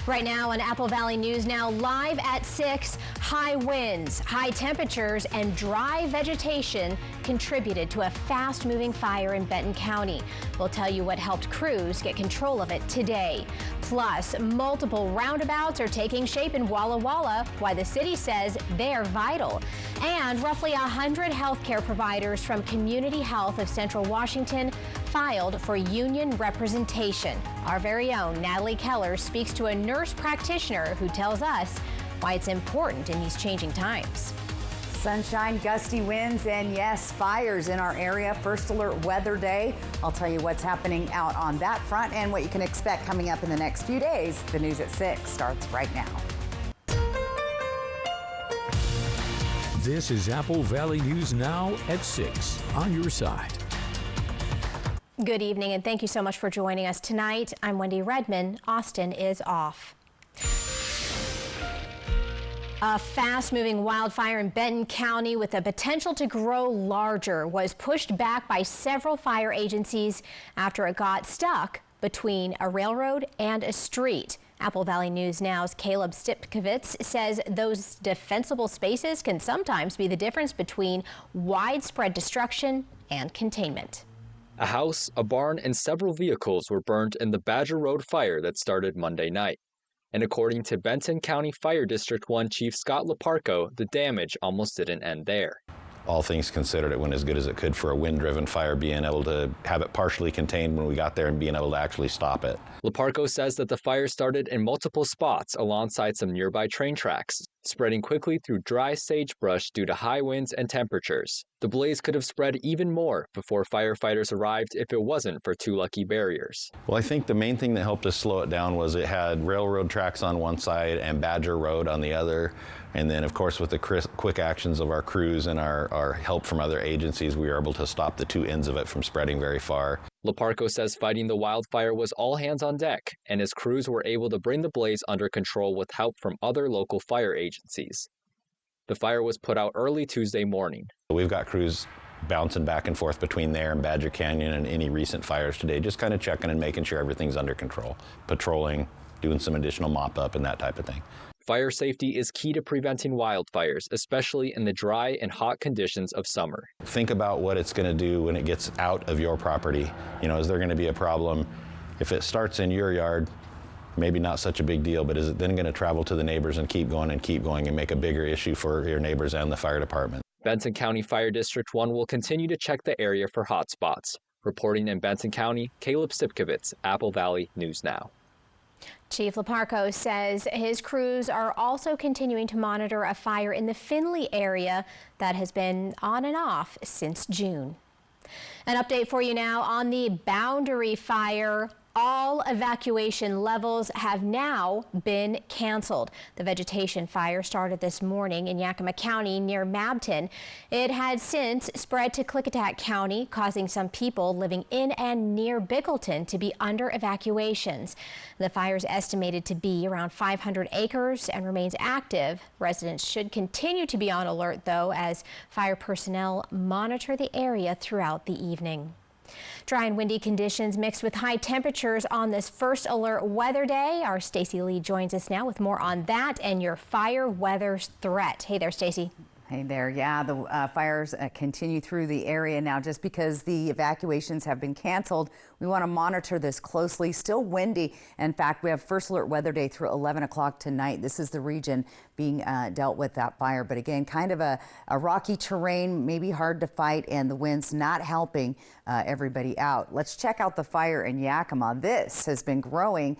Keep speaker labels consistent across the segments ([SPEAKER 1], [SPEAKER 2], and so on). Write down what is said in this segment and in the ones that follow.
[SPEAKER 1] Right now on Apple Valley News Now, live at 6, high winds, high temperatures, and dry vegetation contributed to a fast-moving fire in Benton County. We'll tell you what helped crews get control of it today. Plus, multiple roundabouts are taking shape in Walla Walla, why the city says they are vital. And roughly 100 healthcare providers from Community Health of Central Washington filed for union representation. Our very own Natalie Keller speaks to a nurse practitioner who tells us why it's important in these changing times.
[SPEAKER 2] Sunshine, gusty winds, and yes, fires in our area. First alert weather day. I'll tell you what's happening out on that front and what you can expect coming up in the next few days. The news at 6 starts right now.
[SPEAKER 3] This is Apple Valley News Now at 6 on your side.
[SPEAKER 1] Good evening, and thank you so much for joining us tonight. I'm Wendy Redman. Austin is off. A fast-moving wildfire in Benton County with the potential to grow larger was pushed back by several fire agencies after it got stuck between a railroad and a street. Apple Valley News Now's Caleb Stipkovitz says those defensible spaces can sometimes be the difference between widespread destruction and containment.
[SPEAKER 4] A house, a barn, and several vehicles were burned in the Badger Road fire that started Monday night. And according to Benton County Fire District 1 Chief Scott Leparco, the damage almost didn't end there.
[SPEAKER 5] All things considered, it went as good as it could for a wind-driven fire, being able to have it partially contained when we got there and being able to actually stop it.
[SPEAKER 4] Leparco says that the fire started in multiple spots alongside some nearby train tracks, spreading quickly through dry sagebrush due to high winds and temperatures. The blaze could have spread even more before firefighters arrived if it wasn't for two lucky barriers.
[SPEAKER 5] Well, I think the main thing that helped us slow it down was it had railroad tracks on one side and Badger Road on the other. And then, of course, with the quick actions of our crews and our help from other agencies, we were able to stop the two ends of it from spreading very far.
[SPEAKER 4] Leparco says fighting the wildfire was all hands on deck, and his crews were able to bring the blaze under control with help from other local fire agencies. The fire was put out early Tuesday morning.
[SPEAKER 5] We've got crews bouncing back and forth between there and Badger Canyon and any recent fires today, just kind of checking and making sure everything's under control, patrolling, doing some additional mop up and that type of thing.
[SPEAKER 4] Fire safety is key to preventing wildfires, especially in the dry and hot conditions of summer.
[SPEAKER 5] Think about what it's going to do when it gets out of your property. You know, is there going to be a problem? If it starts in your yard, maybe not such a big deal, but is it then going to travel to the neighbors and keep going and make a bigger issue for your neighbors and the fire department?
[SPEAKER 4] Benton County Fire District 1 will continue to check the area for hot spots. Reporting in Benton County, Caleb Stipkovitz, Apple Valley News Now.
[SPEAKER 1] Chief Leparco says his crews are also continuing to monitor a fire in the Findlay area that has been on and off since June. An update for you now on the Boundary Fire. All evacuation levels have now been canceled. The vegetation fire started this morning in Yakima County near Mabton. It had since spread to Klickitat County, causing some people living in and near Bickleton to be under evacuations. The fire is estimated to be around 500 acres and remains active. Residents should continue to be on alert, though, as fire personnel monitor the area throughout the evening. Dry and windy conditions mixed with high temperatures on this first alert weather day. Our Stacy Lee joins us now with more on that and your fire weather threat. Hey there, Stacy.
[SPEAKER 2] Hey there. Yeah, the fires continue through the area now. Just because the evacuations have been canceled, we want to monitor this closely. Still windy. In fact, we have first alert weather day through 11 o'clock tonight. This is the region being dealt with that fire. But again, kind of a rocky terrain, maybe hard to fight, and the wind's not helping everybody out. Let's check out the fire in Yakima. This has been growing.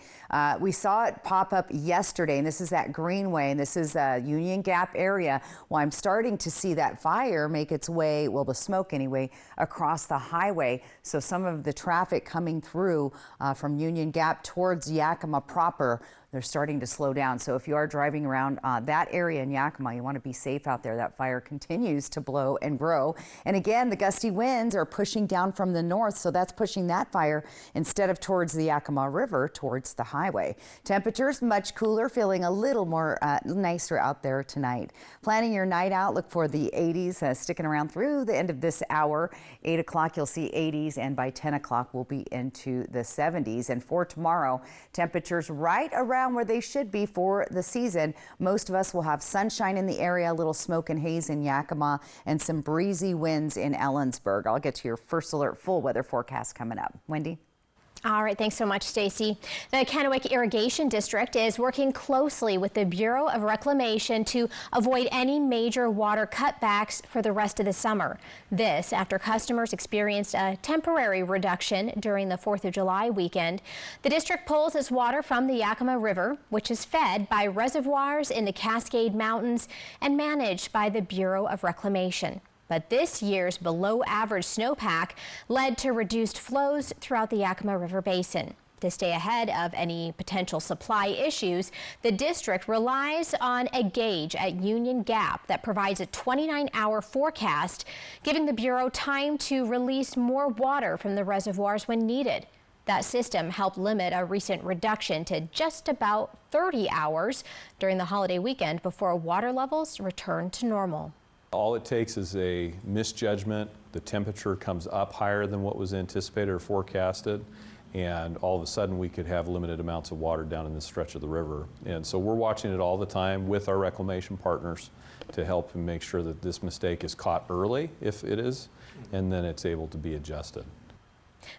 [SPEAKER 2] We saw it pop up yesterday, and this is that Greenway, and this is Union Gap area. Well, I'm starting to see that fire make its way, well, the smoke anyway, across the highway. So some of the traffic coming through from Union Gap towards Yakima proper, they're starting to slow down. So if you are driving around that area in Yakima, you want to be safe out there. That fire continues to blow and grow. And again, the gusty winds are pushing down from the north, so that's pushing that fire instead of towards the Yakima River, towards the highway. Temperatures much cooler, feeling a little more nicer out there tonight. Planning your night out, look for the 80s sticking around through the end of this hour. 8 o'clock, you'll see 80s, and by 10 o'clock, we'll be into the 70s. And for tomorrow, temperatures right around around where they should be for the season. Most of us will have sunshine in the area, a little smoke and haze in Yakima, and some breezy winds in Ellensburg. I'll get to your First Alert full weather forecast coming up. Wendy?
[SPEAKER 1] All right, thanks so much, Stacy. The Kennewick Irrigation District is working closely with the Bureau of Reclamation to avoid any major water cutbacks for the rest of the summer. This after customers experienced a temporary reduction during the 4th of July weekend. The district pulls its water from the Yakima River, which is fed by reservoirs in the Cascade Mountains and managed by the Bureau of Reclamation. But this year's below-average snowpack led to reduced flows throughout the Yakima River Basin. To stay ahead of any potential supply issues, the district relies on a gauge at Union Gap that provides a 29-hour forecast, giving the Bureau time to release more water from the reservoirs when needed. That system helped limit a recent reduction to just about 30 hours during the holiday weekend before water levels returned to normal.
[SPEAKER 6] All it takes is a misjudgment. The temperature comes up higher than what was anticipated or forecasted, and all of a sudden we could have limited amounts of water down in this stretch of the river. And so we're watching it all the time with our reclamation partners to help make sure that this mistake is caught early, if it is, and then it's able to be adjusted.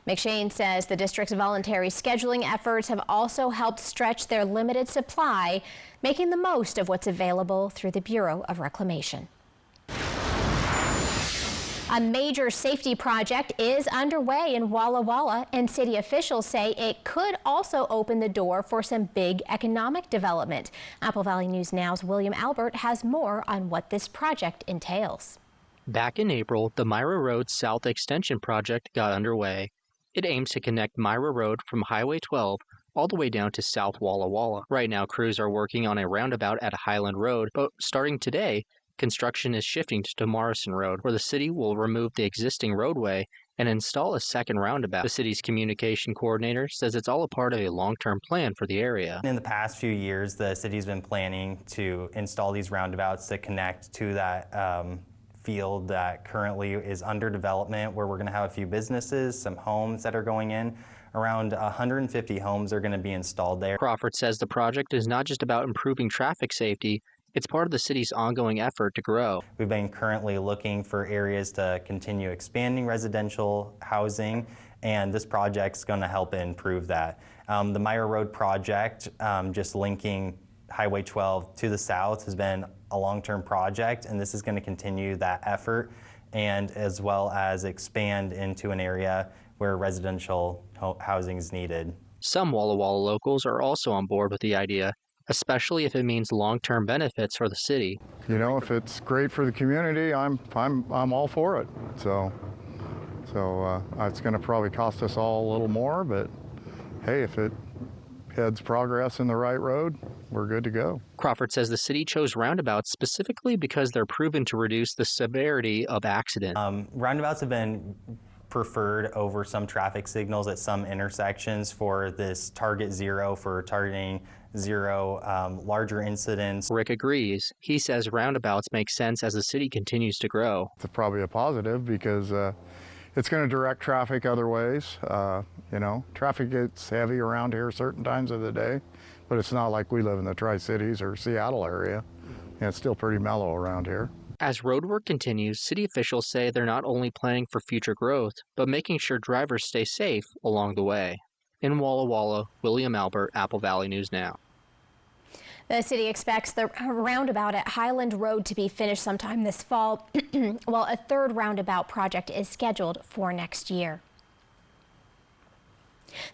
[SPEAKER 1] McShane says the district's voluntary scheduling efforts have also helped stretch their limited supply, making the most of what's available through the Bureau of Reclamation. A major safety project is underway in Walla Walla, and city officials say it could also open the door for some big economic development. Apple Valley News Now's William Albert has more on what this project entails.
[SPEAKER 7] Back in April, the Myra Road South Extension project got underway. It aims to connect Myra Road from Highway 12 all the way down to South Walla Walla. Right now, crews are working on a roundabout at Highland Road, but starting today, construction is shifting to Morrison Road, where the city will remove the existing roadway and install a second roundabout. The city's communication coordinator says it's all a part of a long-term plan for the area.
[SPEAKER 8] In the past few years, the city's been planning to install these roundabouts to connect to that field that currently is under development, where we're going to have a few businesses, some homes that are going in. Around 150 homes are going to be installed there.
[SPEAKER 7] Crawford says the project is not just about improving traffic safety, it's part of the city's ongoing effort to grow.
[SPEAKER 8] We've been currently looking for areas to continue expanding residential housing, and this project's going to help improve that. The Myra Road project, just linking Highway 12 to the south, has been a long-term project, and this is going to continue that effort, and as well as expand into an area where residential housing is needed.
[SPEAKER 7] Some Walla Walla locals are also on board with the idea, especially if it means long-term benefits for the city.
[SPEAKER 9] You know, if it's great for the community, I'm all for it. So it's going to probably cost us all a little more, but hey, if it heads progress in the right road, we're good to go.
[SPEAKER 7] Crawford says the city chose roundabouts specifically because they're proven to reduce the severity of accidents.
[SPEAKER 8] Roundabouts have been preferred over some traffic signals at some intersections for this target zero, for targeting zero larger incidents.
[SPEAKER 7] Rick agrees. He says roundabouts make sense as the city continues to grow.
[SPEAKER 9] It's probably a positive because it's going to direct traffic other ways. You know, traffic gets heavy around here certain times of the day, but it's not like we live in the Tri-Cities or Seattle area. It's still pretty mellow around here.
[SPEAKER 7] As road work continues, city officials say they're not only planning for future growth, but making sure drivers stay safe along the way. In Walla Walla, William Albert, Apple Valley News Now.
[SPEAKER 1] The city expects the roundabout at Highland Road to be finished sometime this fall, while a third roundabout project is scheduled for next year.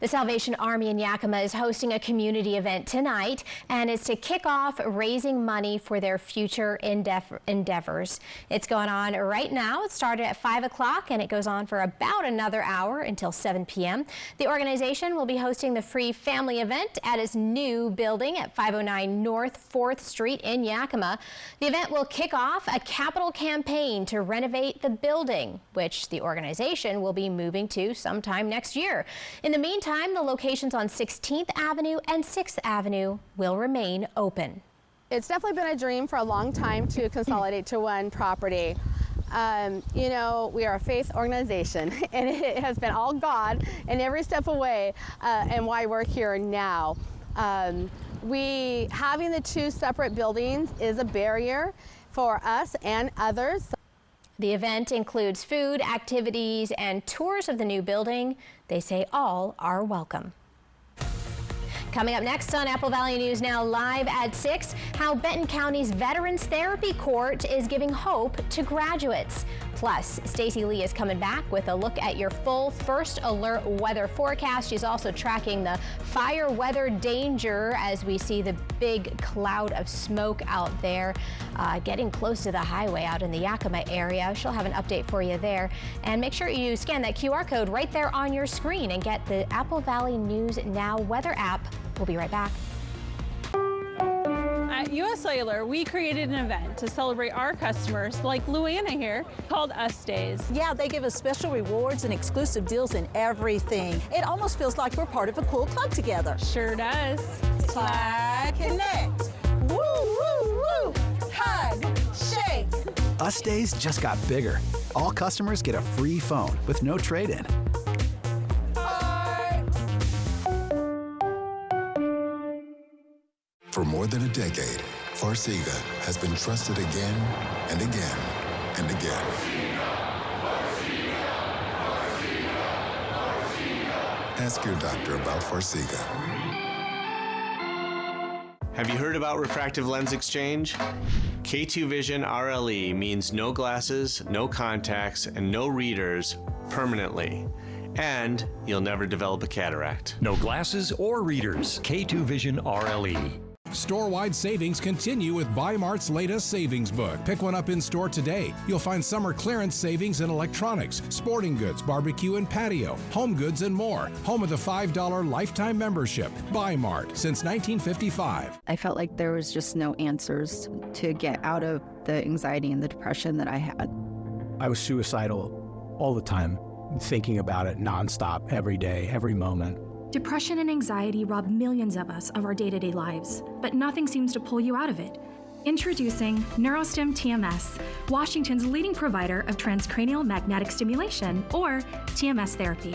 [SPEAKER 1] The Salvation Army in Yakima is hosting a community event tonight, and it's to kick off raising money for their future endeavors. It's going on right now. It started at 5 o'clock and it goes on for about another hour until 7 p.m. The organization will be hosting the free family event at its new building at 509 North 4th Street in Yakima. The event will kick off a capital campaign to renovate the building, which the organization will be moving to sometime next year. In the meantime, the locations on 16th Avenue and 6th Avenue will remain open.
[SPEAKER 10] It's definitely been a dream for a long time to consolidate to one property. You know, we are a faith organization, and it has been all God and every step away, and why we're here now. Having the two separate buildings is a barrier for us and others.
[SPEAKER 1] The event includes food, activities, and tours of the new building. They say all are welcome. Coming up next on Apple Valley News Now live at 6, how Benton County's Veterans Therapy Court is giving hope to graduates. Plus, Stacey Lee is coming back with a look at your full first alert weather forecast. She's also tracking the fire weather danger as we see the big cloud of smoke out there getting close to the highway out in the Yakima area. She'll have an update for you there. And make sure you scan that QR code right there on your screen and get the Apple Valley News Now weather app. We'll be right back.
[SPEAKER 11] At US Cellular, we created an event to celebrate our customers, like Luana here, called Us Days.
[SPEAKER 12] Yeah, they give us special rewards and exclusive deals in everything. It almost feels like we're part of a cool club together.
[SPEAKER 11] Sure does.
[SPEAKER 12] Slide Connect. Woo, woo, woo. Hug, shake.
[SPEAKER 13] Us Days just got bigger. All customers get a free phone with no trade-in.
[SPEAKER 14] For more than a decade, Farxiga has been trusted again and again and again. Ask your doctor about Farxiga.
[SPEAKER 15] Have you heard about refractive lens exchange? K2 Vision RLE means no glasses, no contacts, and no readers permanently. And you'll never develop a cataract.
[SPEAKER 3] No glasses or readers. K2 Vision RLE.
[SPEAKER 16] Store-wide savings continue with Bi-Mart's latest savings book. Pick one up in store today. You'll find summer clearance savings in electronics, sporting goods, barbecue and patio, home goods, and more. Home of the $5 lifetime membership. Bi-Mart since 1955.
[SPEAKER 17] I felt like there was just no answers to get out of the anxiety and the depression that I had.
[SPEAKER 18] I was suicidal all the time, thinking about it nonstop, every day, every moment.
[SPEAKER 19] Depression and anxiety rob millions of us of our day-to-day lives, but nothing seems to pull you out of it. Introducing NeuroStim TMS, Washington's leading provider of transcranial magnetic stimulation, or TMS therapy.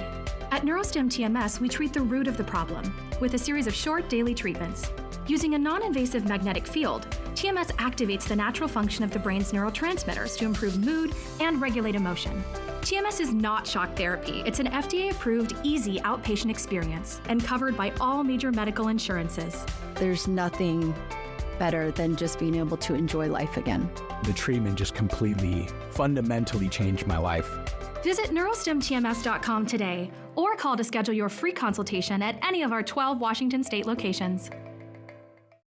[SPEAKER 19] At NeuroStim TMS, we treat the root of the problem with a series of short daily treatments. Using a non-invasive magnetic field, TMS activates the natural function of the brain's neurotransmitters to improve mood and regulate emotion. TMS is not shock therapy. It's an FDA-approved, easy outpatient experience and covered by all major medical insurances.
[SPEAKER 17] There's nothing better than just being able to enjoy life again.
[SPEAKER 18] The treatment just completely, fundamentally changed my life.
[SPEAKER 19] Visit neurostimtms.com today or call to schedule your free consultation at any of our 12 Washington state locations.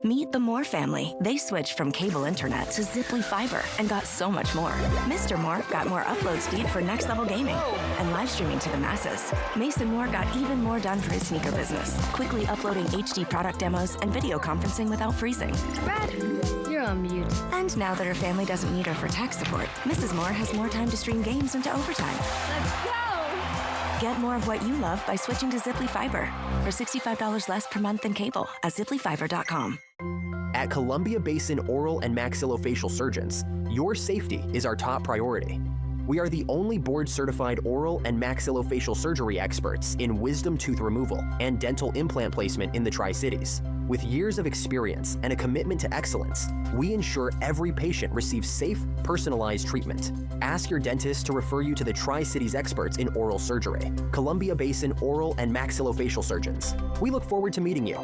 [SPEAKER 20] Meet the Moore family. They switched from cable internet to Ziply Fiber and got so much more. Mr. Moore got more upload speed for next level gaming and live streaming to the masses. Mason Moore got even more done for his sneaker business, quickly uploading HD product demos and video conferencing without freezing.
[SPEAKER 19] Brad, you're on mute.
[SPEAKER 20] And now that her family doesn't need her for tech support, Mrs. Moore has more time to stream games into overtime.
[SPEAKER 19] Let's go!
[SPEAKER 20] Get more of what you love by switching to Ziply Fiber for $65 less per month than cable at ziplyfiber.com.
[SPEAKER 21] At Columbia Basin Oral and Maxillofacial Surgeons, your safety is our top priority. We are the only board-certified oral and maxillofacial surgery experts in wisdom tooth removal and dental implant placement in the Tri-Cities. With years of experience and a commitment to excellence, we ensure every patient receives safe, personalized treatment. Ask your dentist to refer you to the Tri-Cities experts in oral surgery, Columbia Basin Oral and Maxillofacial Surgeons. We look forward to meeting you.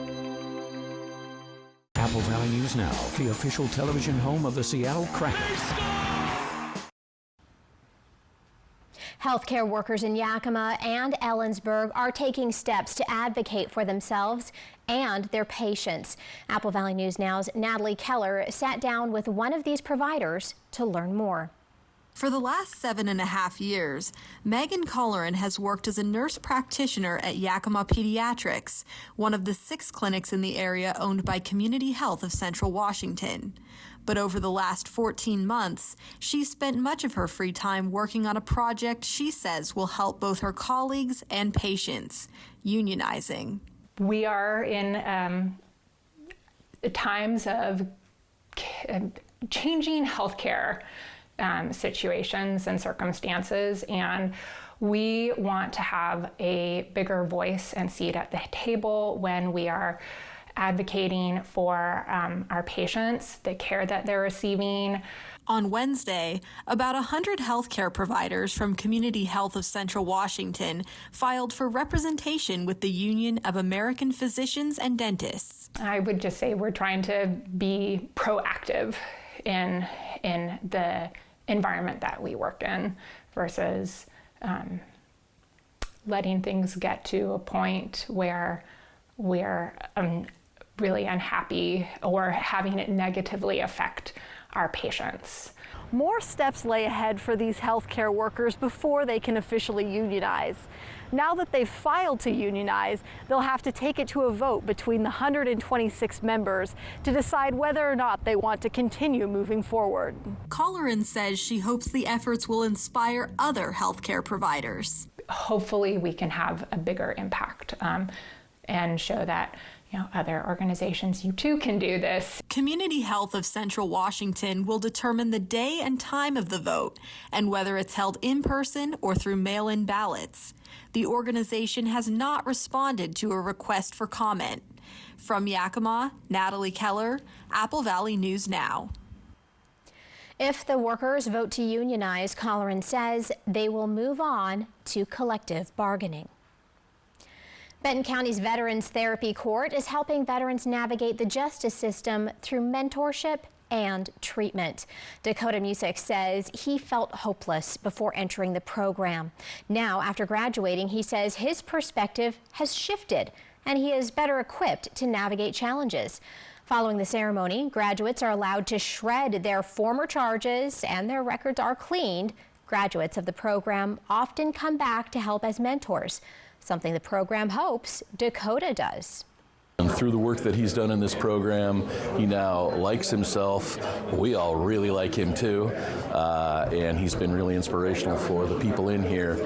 [SPEAKER 3] Apple Valley News Now, the official television home of the Seattle Kraken.
[SPEAKER 1] Healthcare workers in Yakima and Ellensburg are taking steps to advocate for themselves and their patients. Apple Valley News Now's Natalie Keller sat down with one of these providers to learn more.
[SPEAKER 22] For the last 7.5 years, Megan Colleran has worked as a nurse practitioner at Yakima Pediatrics, one of the 6 clinics in the area owned by Community Health of Central Washington. But over the last 14 months, she's spent much of her free time working on a project she says will help both her colleagues and patients, unionizing.
[SPEAKER 23] We are in times of changing healthcare situations and circumstances, and we want to have a bigger voice and seat at the table when we are advocating for our patients, the care that they're receiving.
[SPEAKER 22] On Wednesday, about 100 healthcare providers from Community Health of Central Washington filed for representation with the Union of American Physicians and Dentists.
[SPEAKER 23] I would just say we're trying to be proactive in the environment that we work in versus letting things get to a point where we're really unhappy or having it negatively affect our patients.
[SPEAKER 2] More steps lay ahead for these healthcare workers before they can officially unionize. Now that they've filed to unionize, they'll have to take it to a vote between the 126 members to decide whether or not they want to continue moving forward.
[SPEAKER 22] Colleran says she hopes the efforts will inspire other healthcare providers.
[SPEAKER 23] Hopefully we can have a bigger impact and show that other organizations, you too can do this.
[SPEAKER 22] Community Health of Central Washington will determine the day and time of the vote and whether it's held in person or through mail-in ballots. The organization has not responded to a request for comment. From Yakima, Natalie Keller, Apple Valley News Now.
[SPEAKER 1] If the workers vote to unionize, Colleran says they will move on to collective bargaining. Benton County's Veterans Therapy Court is helping veterans navigate the justice system through mentorship and treatment. Dakota Music says he felt hopeless before entering the program. Now, after graduating, he says his perspective has shifted and he is better equipped to navigate challenges. Following the ceremony, graduates are allowed to shred their former charges and their records are cleaned. Graduates of the program often come back to help as mentors, something the program hopes Dakota does.
[SPEAKER 4] And through the work that he's done in this program, he now likes himself. We all really like him too, and he's been really inspirational for the people in here.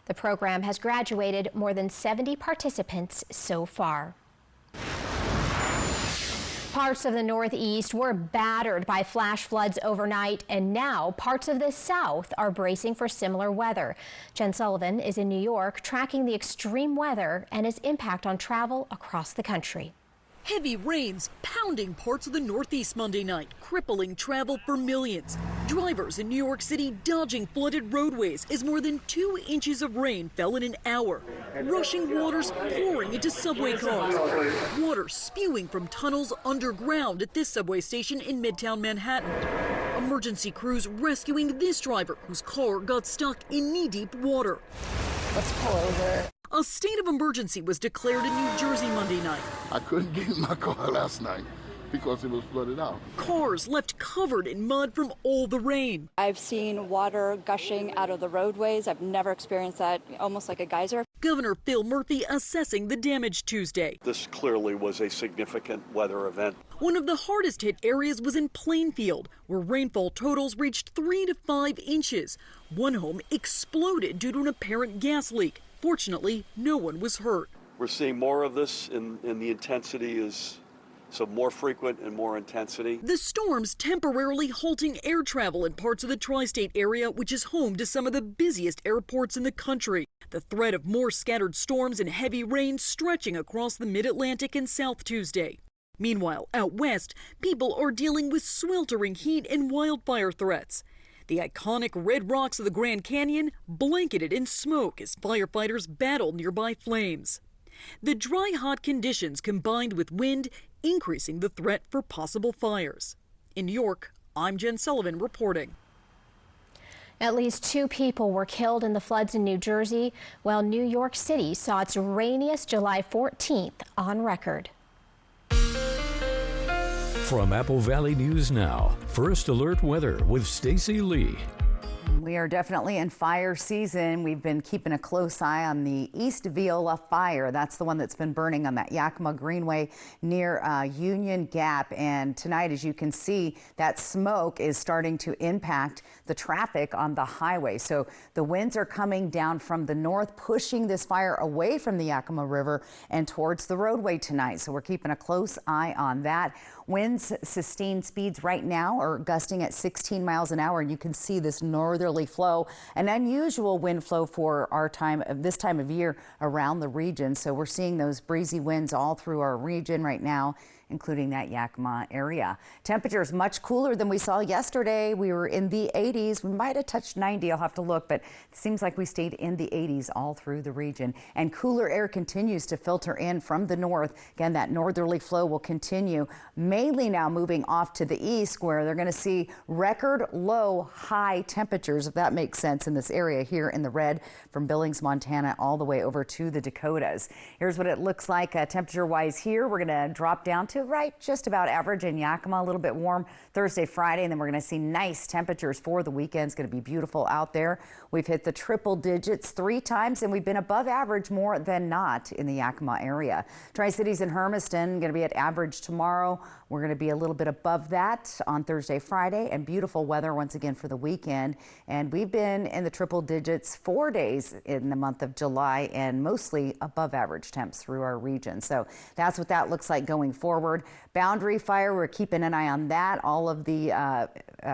[SPEAKER 1] The program has graduated more than 70 participants so far. Parts of the Northeast were battered by flash floods overnight, and now parts of the South are bracing for similar weather. Jen Sullivan is in New York tracking the extreme weather and its impact on travel across the country.
[SPEAKER 5] Heavy rains pounding parts of the Northeast Monday night, crippling travel for millions. Drivers in New York City dodging flooded roadways as more than 2 inches of rain fell in an hour. Rushing waters pouring into subway cars. Water spewing from tunnels underground at this subway station in Midtown Manhattan. Emergency crews rescuing this driver whose car got stuck in knee-deep water.
[SPEAKER 24] Let's pull over.
[SPEAKER 5] A state of emergency was declared in New Jersey Monday night.
[SPEAKER 25] I couldn't get in my car last night because it was flooded out.
[SPEAKER 5] Cars left covered in mud from all the rain.
[SPEAKER 26] I've seen water gushing out of the roadways. I've never experienced that, almost like a geyser.
[SPEAKER 5] Governor Phil Murphy assessing the damage Tuesday.
[SPEAKER 27] This clearly was a significant weather event.
[SPEAKER 5] One of the hardest hit areas was in Plainfield, where rainfall totals reached 3 to 5 inches. One home exploded due to an apparent gas leak. Fortunately, no one was hurt.
[SPEAKER 27] We're seeing more of this, and the intensity is more frequent and more intensity.
[SPEAKER 5] The storms temporarily halting air travel in parts of the tri-state area, which is home to some of the busiest airports in the country. The threat of more scattered storms and heavy rain stretching across the mid-Atlantic and South Tuesday. Meanwhile, out west, people are dealing with sweltering heat and wildfire threats. The iconic red rocks of the Grand Canyon blanketed in smoke as firefighters battle nearby flames. The dry, hot conditions combined with wind increasing the threat for possible fires. In New York, I'm Jen Sullivan reporting.
[SPEAKER 1] At least 2 people were killed in the floods in New Jersey, while New York City saw its rainiest July 14th on record.
[SPEAKER 3] From Apple Valley News Now, First Alert Weather with Stacy Lee.
[SPEAKER 28] We are definitely in fire season. We've been keeping a close eye on the East Viola fire. That's the one that's been burning on that Yakima Greenway near Union Gap. And tonight, as you can see, that smoke is starting to impact the traffic on the highway. So the winds are coming down from the north, pushing this fire away from the Yakima River and towards the roadway tonight. So we're keeping a close eye on that. Winds sustained speeds right now are gusting at 16 miles an hour, and you can see this northern northerly flow, an unusual wind flow for this time of year around the region. So we're seeing those breezy winds all through our region right now, including that Yakima area. Temperatures much cooler than we saw yesterday. We were in the 80s. We might have touched 90. I'll have to look, but it seems like we stayed in the 80s all through the region. And cooler air continues to filter in from the north. Again, that northerly flow will continue, mainly now moving off to the east, where they're going to see record low high temperatures, if that makes sense, in this area here in the red, from Billings, Montana, all the way over to the Dakotas. Here's what it looks like temperature-wise here. We're going to drop down to right just about average in Yakima, a little bit warm Thursday, Friday, and then we're going to see nice temperatures for the weekend. It's going to be beautiful out there. We've hit the triple digits 3 times, and we've been above average more than not in the Yakima area. Tri-Cities and Hermiston going to be at average tomorrow. We're going to be a little bit above that on Thursday, Friday, and beautiful weather once again for the weekend. And we've been in the triple digits 4 days in the month of July, and mostly above average temps through our region. So that's what that looks like going forward. Boundary fire, we're keeping an eye on that. All of the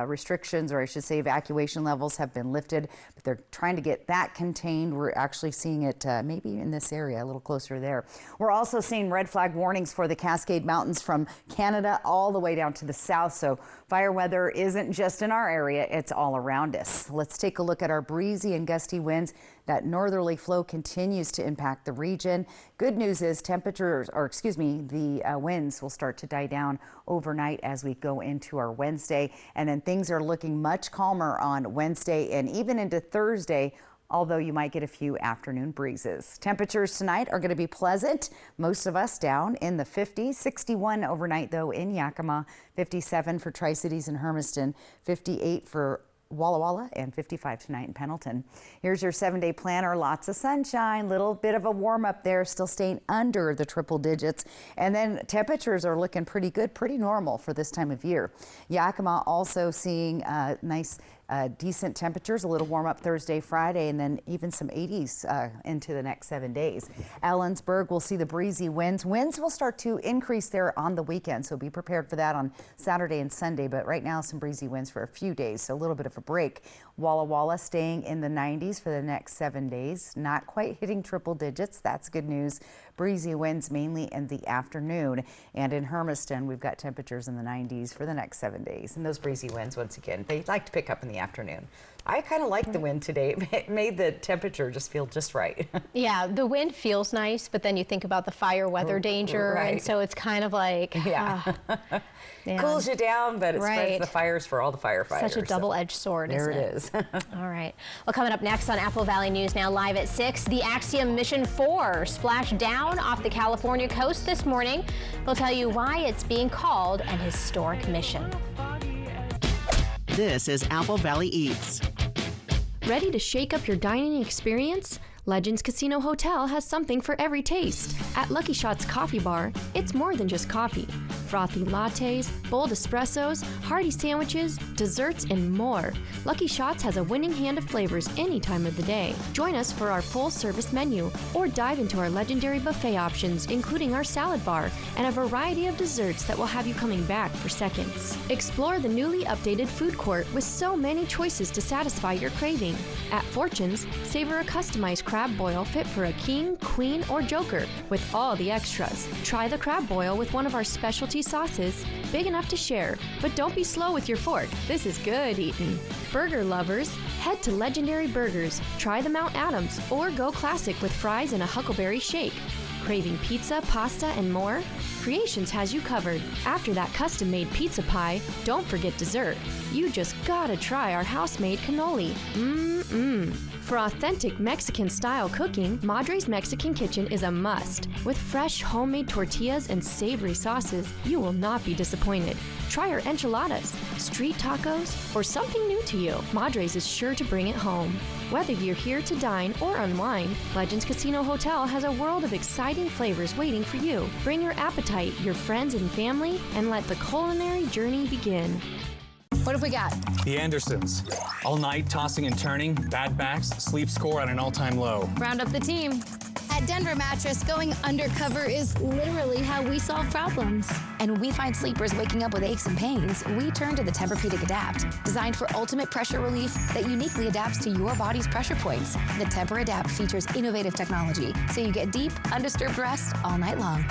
[SPEAKER 28] restrictions, or I should say evacuation levels, have been lifted, but they're trying to get that contained. We're actually seeing it maybe in this area, a little closer there. We're also seeing red flag warnings for the Cascade Mountains from Canada all the way down to the south. So fire weather isn't just in our area, it's all around us. Let's take a look at our breezy and gusty winds. That northerly flow continues to impact the region. Good news is the winds will start to die down overnight as we go into our Wednesday. And then things are looking much calmer on Wednesday and even into Thursday, although you might get a few afternoon breezes. Temperatures tonight are going to be pleasant. Most of us down in the 50s. 61 overnight, though, in Yakima. 57 for Tri-Cities and Hermiston. 58 for Walla Walla, and 55 tonight in Pendleton. Here's your 7-day planner. Lots of sunshine, little bit of a warm up there, still staying under the triple digits. And then temperatures are looking pretty good, pretty normal for this time of year. Yakima also seeing nice decent temperatures, a little warm up Thursday, Friday, and then even some 80s into the next 7 days. Ellensburg will see the breezy winds. Winds will start to increase there on the weekend, so be prepared for that on Saturday and Sunday. But right now, some breezy winds for a few days, so a little bit of a break. Walla Walla staying in the 90s for the next 7 days, not quite hitting triple digits. That's good news. Breezy winds mainly in the afternoon. And in Hermiston, we've got temperatures in the 90s for the next 7 days. And those breezy winds, once again, they like to pick up in the afternoon. I kind of like the wind today. It made the temperature just feel just right.
[SPEAKER 1] Yeah, the wind feels nice, but then you think about the fire weather danger,
[SPEAKER 28] right.
[SPEAKER 1] And so it's kind of like,
[SPEAKER 28] cools you down, but it spreads the fires for all the firefighters.
[SPEAKER 1] Such a double-edged sword,
[SPEAKER 28] there
[SPEAKER 1] isn't
[SPEAKER 28] it is.
[SPEAKER 1] All right. Well, coming up next on Apple Valley News Now live at 6, the Axiom Mission 4 splashed down off the California coast this morning. We'll tell you why it's being called an historic mission.
[SPEAKER 6] This is Apple Valley Eats.
[SPEAKER 7] Ready to shake up your dining experience? Legends Casino Hotel has something for every taste. At Lucky Shots Coffee Bar, it's more than just coffee. Frothy lattes, bold espressos, hearty sandwiches, desserts, and more. Lucky Shots has a winning hand of flavors any time of the day. Join us for our full-service menu, or dive into our legendary buffet options, including our salad bar and a variety of desserts that will have you coming back for seconds. Explore the newly updated food court with so many choices to satisfy your craving. At Fortune's, savor a customized crab boil fit for a king, queen, or joker with all the extras. Try the crab boil with one of our specialty sauces, big enough to share, but don't be slow with your fork. This is good eating. Burger lovers, head to Legendary Burgers, try the Mount Adams, or go classic with fries and a Huckleberry shake. Craving pizza, pasta, and more? Creations has you covered. After that custom-made pizza pie, don't forget dessert. You just gotta try our house-made cannoli. For authentic Mexican-style cooking, Madre's Mexican Kitchen is a must. With fresh homemade tortillas and savory sauces, you will not be disappointed. Try our enchiladas, street tacos, or something new to you. Madre's is sure to bring it home. Whether you're here to dine or unwind, Legends Casino Hotel has a world of exciting flavors waiting for you. Bring your appetite, your friends and family, and let the culinary journey begin.
[SPEAKER 8] What have we got?
[SPEAKER 9] The Andersons. All night tossing and turning, bad backs, sleep score at an all-time low.
[SPEAKER 8] Round up the team. At Denver Mattress, going undercover is literally how we solve problems.
[SPEAKER 20] And when we find sleepers waking up with aches and pains, we turn to the Tempur-Pedic Adapt, designed for ultimate pressure relief that uniquely adapts to your body's pressure points. The Tempur-Adapt features innovative technology, so you get deep, undisturbed rest all night long.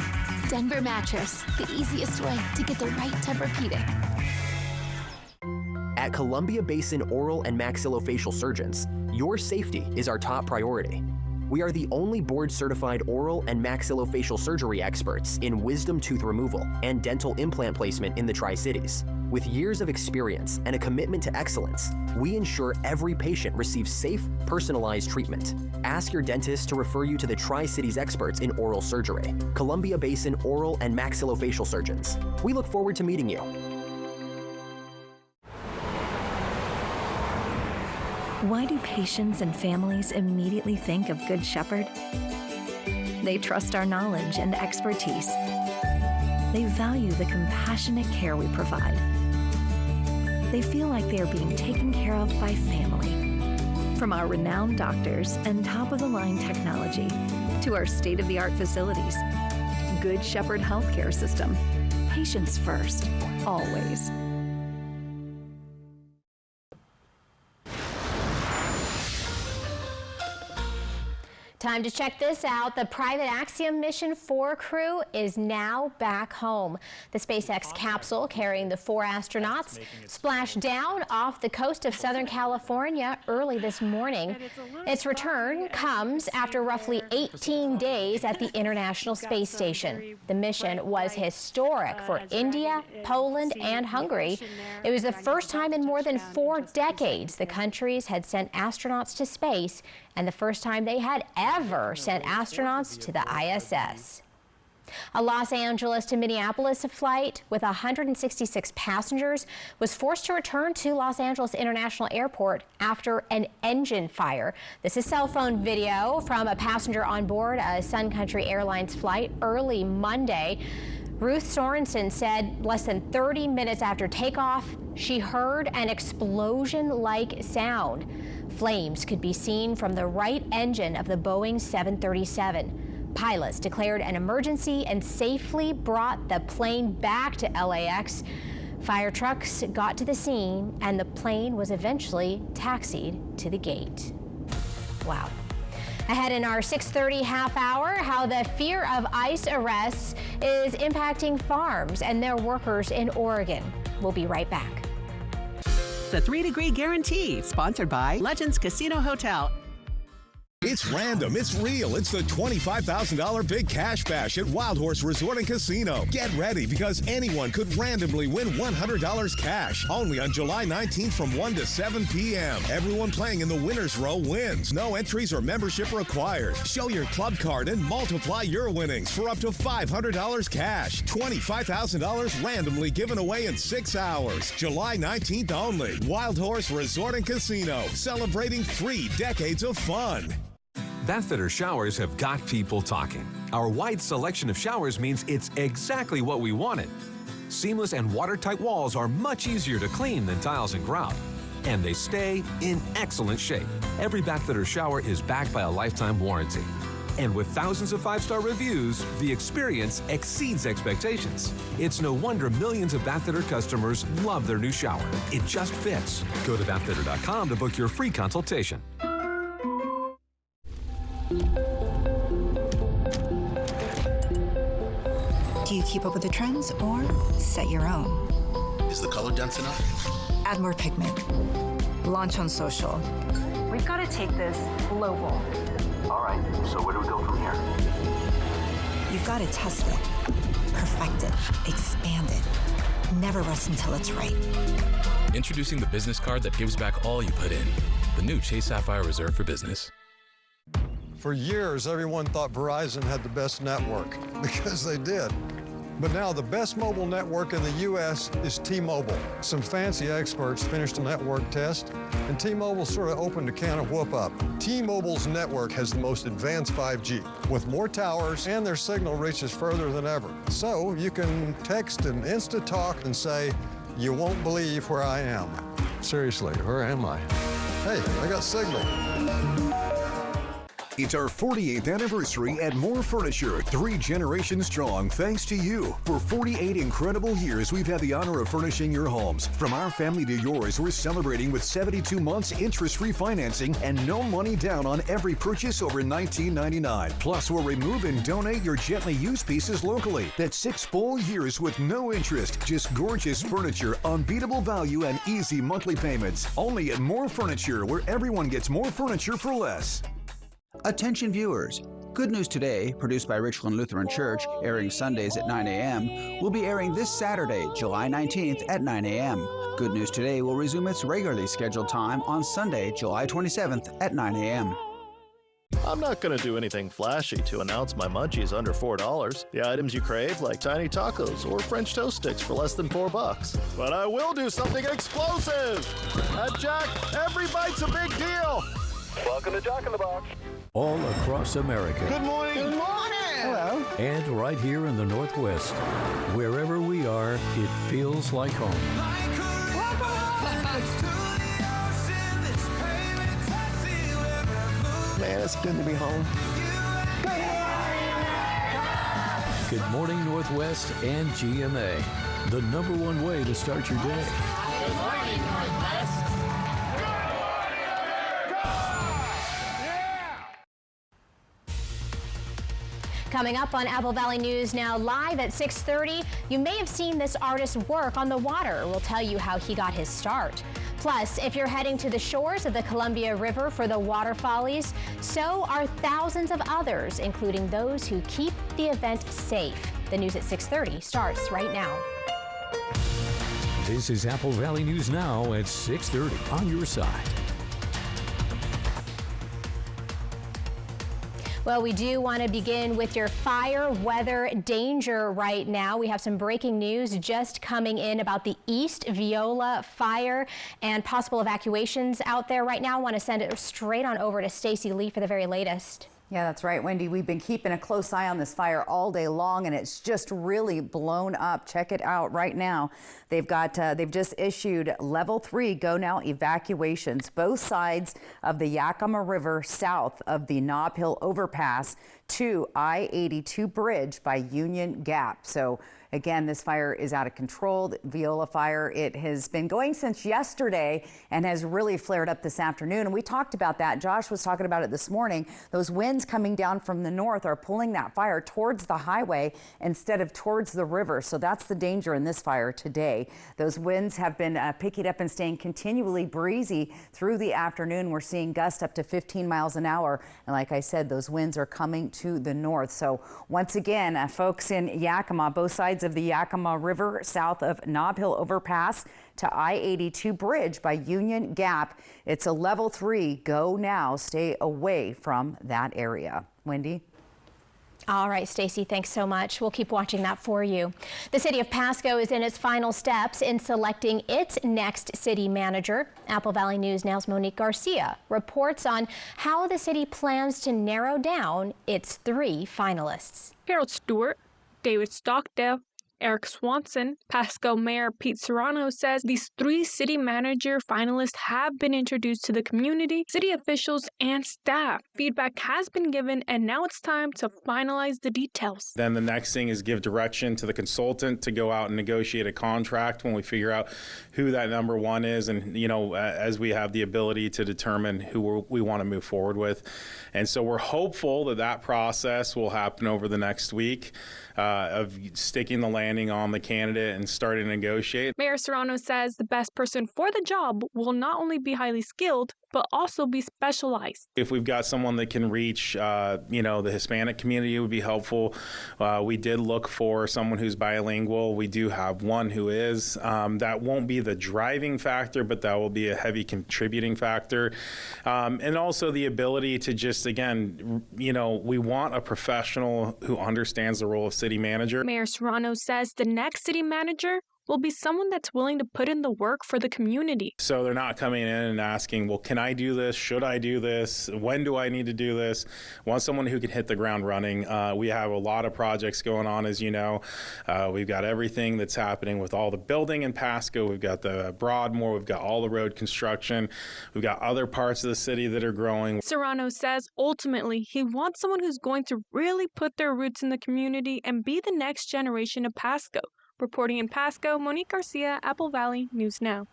[SPEAKER 8] Denver Mattress, the easiest way to get the right Tempur-Pedic.
[SPEAKER 21] At Columbia Basin Oral and Maxillofacial Surgeons, your safety is our top priority. We are the only board-certified oral and maxillofacial surgery experts in wisdom tooth removal and dental implant placement in the Tri-Cities. With years of experience and a commitment to excellence, we ensure every patient receives safe, personalized treatment. Ask your dentist to refer you to the Tri-Cities experts in oral surgery, Columbia Basin Oral and Maxillofacial Surgeons. We look forward to meeting you.
[SPEAKER 9] Why do patients and families immediately think of Good Shepherd? They trust our knowledge and expertise. They value the compassionate care we provide. They feel like they are being taken care of by family. From our renowned doctors and top-of-the-line technology to our state-of-the-art facilities, Good Shepherd Healthcare System. Patients first, always.
[SPEAKER 1] Time to check this out. The private Axiom Mission 4 crew is now back home. The SpaceX capsule carrying the 4 astronauts splashed down off the coast of Southern California early this morning. Its return comes after roughly 18 days at the International Space Station. The mission was historic for India, Poland, and Hungary. It was the first time in more than 4 decades the countries had sent astronauts to space, and the first time they had ever sent astronauts to the ISS. A Los Angeles to Minneapolis flight with 166 passengers was forced to return to Los Angeles International Airport after an engine fire. This is cell phone video from a passenger on board a Sun Country Airlines flight early Monday. Ruth Sorensen said less than 30 minutes after takeoff, she heard an explosion-like sound. Flames could be seen from the right engine of the Boeing 737. Pilots declared an emergency and safely brought the plane back to LAX. Fire trucks got to the scene and the plane was eventually taxied to the gate. Wow. Ahead in our 6:30 half hour, how the fear of ICE arrests is impacting farms and their workers in Oregon. We'll be right back.
[SPEAKER 6] The 3-Degree Guarantee, sponsored by Legends Casino Hotel.
[SPEAKER 10] It's random, it's real. It's the $25,000 Big Cash Bash at Wild Horse Resort and Casino. Get ready because anyone could randomly win $100 cash. Only on July 19th from 1 to 7 p.m. Everyone playing in the winner's row wins. No entries or membership required. Show your club card and multiply your winnings for up to $500 cash. $25,000 randomly given away in 6 hours. July 19th only. Wild Horse Resort and Casino. Celebrating 3 decades of fun.
[SPEAKER 11] Bathfitter showers have got people talking. Our wide selection of showers means it's exactly what we wanted. Seamless and watertight walls are much easier to clean than tiles and grout. And they stay in excellent shape. Every Bathfitter shower is backed by a lifetime warranty. And with thousands of 5-star reviews, the experience exceeds expectations. It's no wonder millions of Bathfitter customers love their new shower. It just fits. Go to bathfitter.com to book your free consultation.
[SPEAKER 12] Do you keep up with the trends or set your own?
[SPEAKER 13] Is the color dense enough?
[SPEAKER 12] Add more pigment. Launch on social.
[SPEAKER 2] We've got to take this global.
[SPEAKER 13] All right, so where do we go from here?
[SPEAKER 12] You've got to test it, perfect it, expand it. Never rest until it's right.
[SPEAKER 14] Introducing the business card that gives back all you put in. The new Chase Sapphire Reserve for Business.
[SPEAKER 15] For years, everyone thought Verizon had the best network, because they did. But now the best mobile network in the U.S. is T-Mobile. Some fancy experts finished a network test, and T-Mobile sort of opened a can of whoop-up. T-Mobile's network has the most advanced 5G, with more towers, and their signal reaches further than ever. So you can text and Insta-talk and say, "You won't believe where I am." Seriously, where am I? Hey, I got signal.
[SPEAKER 10] It's our 48th anniversary at Moore Furniture, 3 generations strong thanks to you. For 48 incredible years, we've had the honor of furnishing your homes. From our family to yours, we're celebrating with 72 months interest-free financing and no money down on every purchase over $19.99. Plus, we'll remove and donate your gently used pieces locally. That's 6 full years with no interest. Just gorgeous furniture, unbeatable value, and easy monthly payments. Only at Moore Furniture, where everyone gets more furniture for less.
[SPEAKER 4] Attention viewers, Good News Today, produced by Richland Lutheran Church, airing Sundays at 9 a.m., will be airing this Saturday, July 19th at 9 a.m. Good News Today will resume its regularly scheduled time on Sunday, July 27th at 9 a.m.
[SPEAKER 16] I'm not going to do anything flashy to announce my munchies under $4. The items you crave, like tiny tacos or French toast sticks for less than $4. But I will do something explosive! At Jack, every bite's a big deal! Welcome to Jack in the Box.
[SPEAKER 3] All across America.
[SPEAKER 16] Good morning! Good morning!
[SPEAKER 28] Hello.
[SPEAKER 3] And right here in the Northwest. Wherever we are, it feels like home.
[SPEAKER 16] Man, it's good to be home.
[SPEAKER 3] Good morning, Northwest and GMA. The #1 way to start your day.
[SPEAKER 16] Good morning, Northwest.
[SPEAKER 1] Coming up on Apple Valley News Now live at 6:30, you may have seen this artist's work on the water. We'll tell you how he got his start. Plus, if you're heading to the shores of the Columbia River for the water follies, so are thousands of others, including those who keep the event safe. The news at 6:30 starts right now.
[SPEAKER 3] This is Apple Valley News Now at 6:30 on your side.
[SPEAKER 1] Well, we do want to begin with your fire weather danger right now. We have some breaking news just coming in about the East Viola fire and possible evacuations out there right now. I want to send it straight on over to Stacy Lee for the very latest.
[SPEAKER 28] Yeah, that's right, Wendy. We've been keeping a close eye on this fire all day long, and it's just really blown up. Check it out right now. They've just issued level 3 go now evacuations, both sides of the Yakima River south of the Nob Hill overpass to I-82 bridge by Union Gap. So again, this fire is out of control. The Viola fire, it has been going since yesterday and has really flared up this afternoon. And we talked about that. Josh was talking about it this morning. Those winds coming down from the north are pulling that fire towards the highway instead of towards the river. So that's the danger in this fire today. Those winds have been picking up and staying continually breezy through the afternoon. We're seeing gusts up to 15 miles an hour. And like I said, those winds are coming to the north. So once again, folks in Yakima, both sides of the Yakima River south of Nob Hill overpass to I-82 bridge by Union Gap. It's a level 3 go now. Stay away from that area. Wendy?
[SPEAKER 1] All right, Stacy, thanks so much. We'll keep watching that for you. The city of Pasco is in its final steps in selecting its next city manager. Apple Valley News Now's Monique Garcia reports on how the city plans to narrow down its 3 finalists.
[SPEAKER 17] Harold Stewart, David Stockdale, Eric Swanson. Pasco Mayor Pete Serrano says these 3 city manager finalists have been introduced to the community, city officials, and staff. Feedback has been given, and now it's time to finalize the details.
[SPEAKER 18] Then the next thing is give direction to the consultant to go out and negotiate a contract when we figure out who that number 1 is, and as we have the ability to determine who we want to move forward with. And so we're hopeful that that process will happen over the next week of sticking the landing on the candidate and starting to negotiate.
[SPEAKER 17] Mayor Serrano says the best person for the job will not only be highly skilled, but also be specialized.
[SPEAKER 18] If we've got someone that can reach, the Hispanic community, it would be helpful. We did look for someone who's bilingual. We do have one who is. That won't be the driving factor, but that will be a heavy contributing factor. And also the ability to just, again, we want a professional who understands the role of city manager.
[SPEAKER 17] Mayor Serrano says the next city manager will be someone that's willing to put in the work for the community.
[SPEAKER 18] So they're not coming in and asking, well, can I do this? Should I do this? When do I need to do this? Want someone who can hit the ground running. We have a lot of projects going on, as you know. We've got everything that's happening with all the building in Pasco. We've got the Broadmoor. We've got all the road construction. We've got other parts of the city that are growing.
[SPEAKER 17] Serrano says ultimately he wants someone who's going to really put their roots in the community and be the next generation of Pasco. Reporting in Pasco, Monique Garcia, Apple Valley News Now.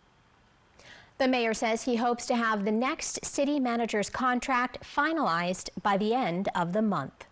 [SPEAKER 1] The mayor says he hopes to have the next city manager's contract finalized by the end of the month.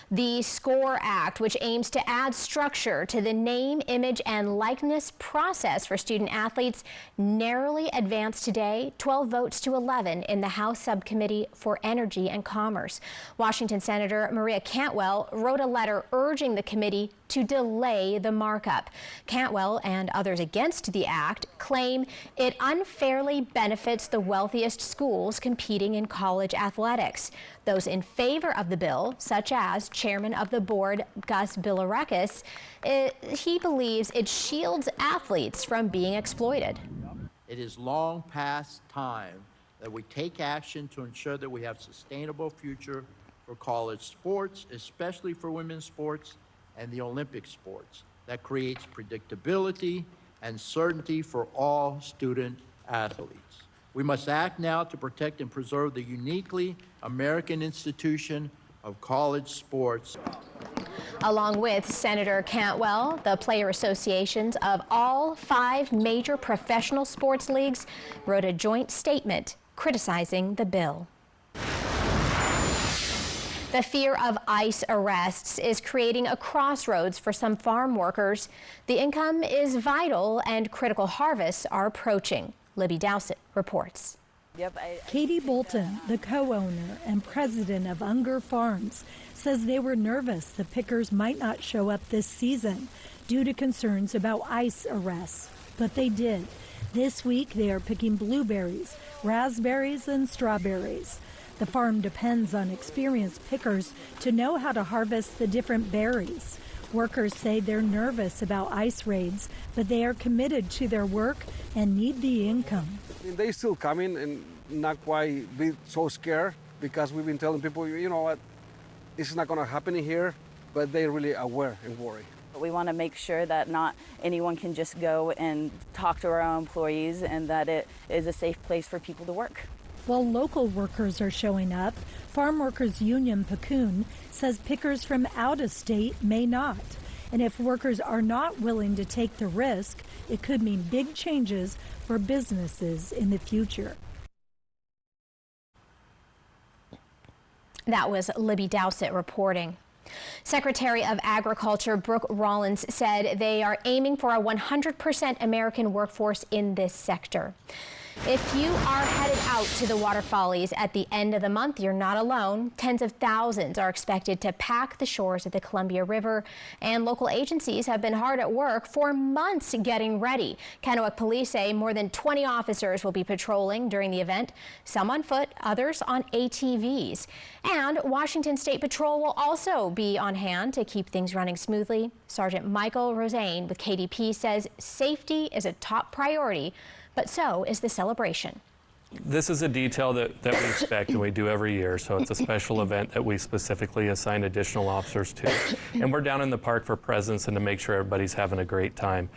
[SPEAKER 1] The SCORE Act, which aims to add structure to the name, image, and likeness process for student athletes, narrowly advanced today, 12 votes to 11 in the House Subcommittee for Energy and Commerce. Washington Senator Maria Cantwell wrote a letter urging the committee to delay the markup. Cantwell and others against the act claim it unfairly benefits the wealthiest schools competing in college athletics. Those in favor of the bill, such as Chairman of the Board Gus Bilirakis, he believes it shields athletes from being exploited.
[SPEAKER 5] It is long past time that we take action to ensure that we have a sustainable future for college sports, especially for women's sports and the Olympic sports, that creates predictability and certainty for all student athletes. We must act now to protect and preserve the uniquely American institution of college sports.
[SPEAKER 1] Along with Senator Cantwell, the player associations of all 5 major professional sports leagues wrote a joint statement criticizing the bill. The fear of ICE arrests is creating a crossroads for some farm workers. The income is vital and critical harvests are approaching. Libby Dowsett reports.
[SPEAKER 19] Katie Bolton, the co-owner and president of Unger Farms, says they were nervous the pickers might not show up this season due to concerns about ICE arrests. But they did. This week they are picking blueberries, raspberries, and strawberries. The farm depends on experienced pickers to know how to harvest the different berries. Workers say they're nervous about ICE raids, but they are committed to their work and need the income.
[SPEAKER 22] They still coming and not quite be so scared because we've been telling people, you know what, it's not going to happen here, but they're really aware and worried.
[SPEAKER 23] We want to make sure that not anyone can just go and talk to our own employees and that it is a safe place for people to work.
[SPEAKER 19] While local workers are showing up, Farm Workers Union Piccoon says pickers from out of state may not. And if workers are not willing to take the risk, it could mean big changes for businesses in the future.
[SPEAKER 1] That was Libby Dowsett reporting. Secretary of Agriculture Brooke Rollins said they are aiming for a 100% American workforce in this sector. If you are headed out to the water follies at the end of the month, you're not alone. Tens of thousands are expected to pack the shores of the Columbia River, and local agencies have been hard at work for months getting ready. Kennewick police say more than 20 officers will be patrolling during the event, some on foot, others on ATVs. And Washington State Patrol will also be on hand to keep things running smoothly. Sergeant Michael Rosane with KDP says safety is a top priority, but so is the celebration.
[SPEAKER 24] This is a detail that we expect and we do every year, so it's a special event that we specifically assign additional officers to. And we're down in the park for presence and to make sure everybody's having a great time.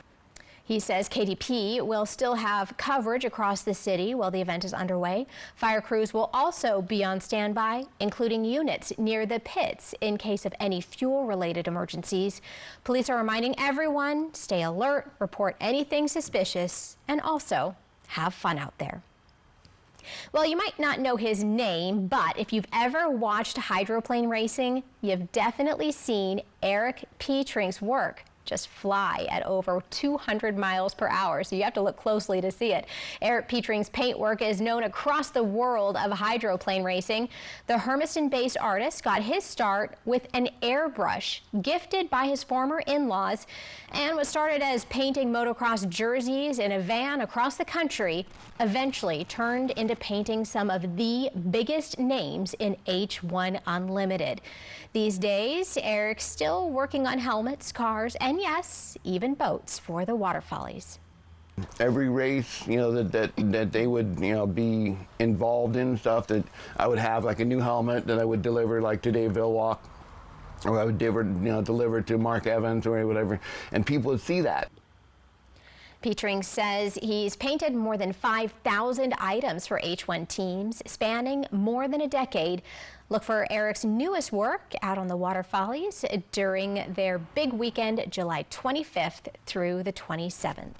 [SPEAKER 1] He says KDP will still have coverage across the city while the event is underway. Fire crews will also be on standby, including units near the pits in case of any fuel-related emergencies. Police are reminding everyone, stay alert, report anything suspicious, and also have fun out there. Well, you might not know his name, but if you've ever watched hydroplane racing, you've definitely seen Eric Pietrink's work just fly at over 200 miles per hour, so you have to look closely to see it. Eric Pietrink's paintwork is known across the world of hydroplane racing. The Hermiston-based artist got his start with an airbrush gifted by his former in-laws, and what started as painting motocross jerseys in a van across the country eventually turned into painting some of the biggest names in H1 Unlimited. These days, Eric's still working on helmets, cars, and and yes, even boats for the water follies.
[SPEAKER 7] Every race, that they would, be involved in stuff, that I would have like a new helmet that I would deliver like to Dave Villwalk, or I would deliver to Mark Evans or whatever, and people would see that.
[SPEAKER 1] Pietring says he's painted more than 5,000 items for H1 teams, spanning more than a decade. Look for Eric's newest work out on the water follies during their big weekend, July 25th through the 27th.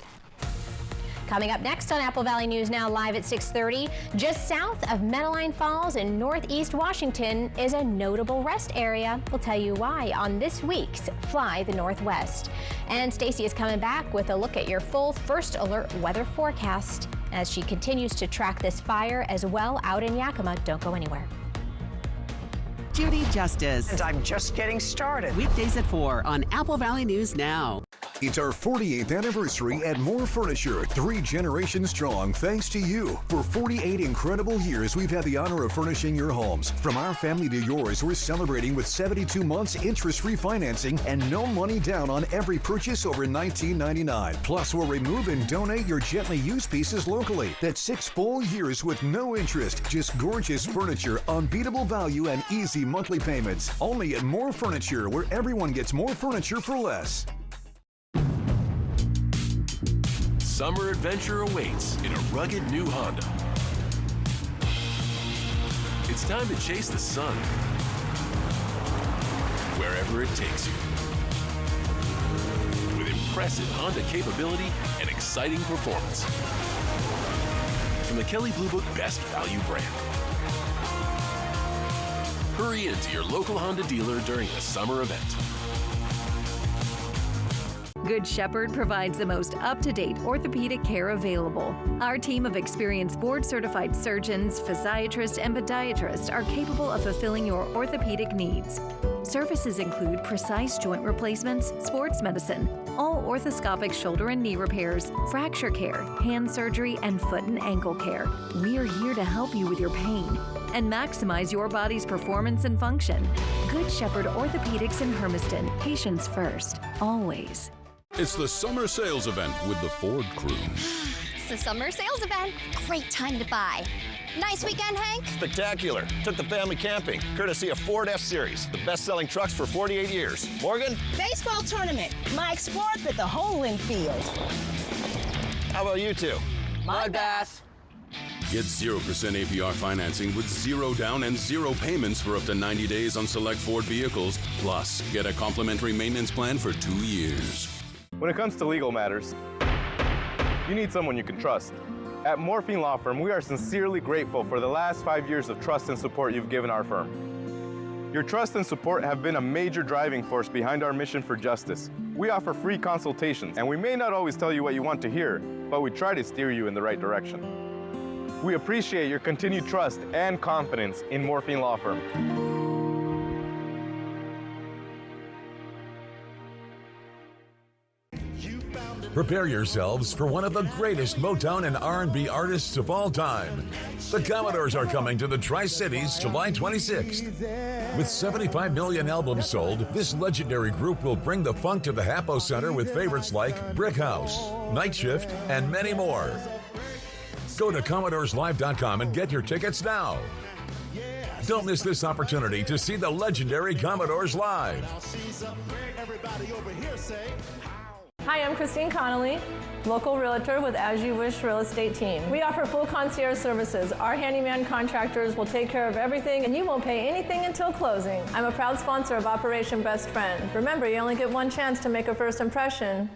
[SPEAKER 1] Coming up next on Apple Valley News Now, live at 6:30, just south of Medellin Falls in northeast Washington is a notable rest area. We'll tell you why on this week's Fly the Northwest. And Stacy is coming back with a look at your full first alert weather forecast as she continues to track this fire as well out in Yakima. Don't go anywhere.
[SPEAKER 6] Judy Justice.
[SPEAKER 8] And I'm just getting started.
[SPEAKER 6] Weekdays at 4 on Apple Valley News Now.
[SPEAKER 9] It's our 48th anniversary at Moore Furniture, 3 generations strong thanks to you. For 48 incredible years, we've had the honor of furnishing your homes. From our family to yours, we're celebrating with 72 months interest-free financing and no money down on every purchase over $19.99. Plus, we'll remove and donate your gently used pieces locally. That's 6 full years with no interest. Just gorgeous furniture, unbeatable value, and easy monthly payments. Only at Moore Furniture, where everyone gets more furniture for less.
[SPEAKER 20] Summer adventure awaits in a rugged new Honda. It's time to chase the sun, wherever it takes you. With impressive Honda capability and exciting performance. From the Kelley Blue Book Best Value brand. Hurry into your local Honda dealer during the summer event.
[SPEAKER 21] Good Shepherd provides the most up-to-date orthopedic care available. Our team of experienced board-certified surgeons, physiatrists, and podiatrists are capable of fulfilling your orthopedic needs. Services include precise joint replacements, sports medicine, all orthoscopic shoulder and knee repairs, fracture care, hand surgery, and foot and ankle care. We are here to help you with your pain and maximize your body's performance and function. Good Shepherd Orthopedics in Hermiston. Patients first, always.
[SPEAKER 25] It's the summer sales event with the Ford crew.
[SPEAKER 26] It's the summer sales event. Great time to buy. Nice weekend, Hank?
[SPEAKER 16] Spectacular. Took the family camping, courtesy of Ford F-Series, the best-selling trucks for 48 years. Morgan?
[SPEAKER 27] Baseball tournament. Mike Sports at the Homeland Field.
[SPEAKER 16] How about you two?
[SPEAKER 27] Mud Bath.
[SPEAKER 25] Get 0% APR financing with 0 down and 0 payments for up to 90 days on select Ford vehicles. Plus, get a complimentary maintenance plan for 2 years.
[SPEAKER 29] When it comes to legal matters, you need someone you can trust. At Morphine Law Firm, we are sincerely grateful for the last 5 years of trust and support you've given our firm. Your trust and support have been a major driving force behind our mission for justice. We offer free consultations, and we may not always tell you what you want to hear, but we try to steer you in the right direction. We appreciate your continued trust and confidence in Morphine Law Firm.
[SPEAKER 30] Prepare yourselves for one of the greatest Motown and R&B artists of all time. The Commodores are coming to the Tri-Cities July 26th. With 75 million albums sold, this legendary group will bring the funk to the Hapo Center with favorites like Brick House, Night Shift, and many more. Go to CommodoresLive.com and get your tickets now. Don't miss this opportunity to see the legendary Commodores live.
[SPEAKER 31] Hi, I'm Christine Connolly, local realtor with As You Wish Real Estate Team. We offer full concierge services. Our handyman contractors will take care of everything and you won't pay anything until closing. I'm a proud sponsor of Operation Best Friend. Remember, you only get one chance to make a first impression.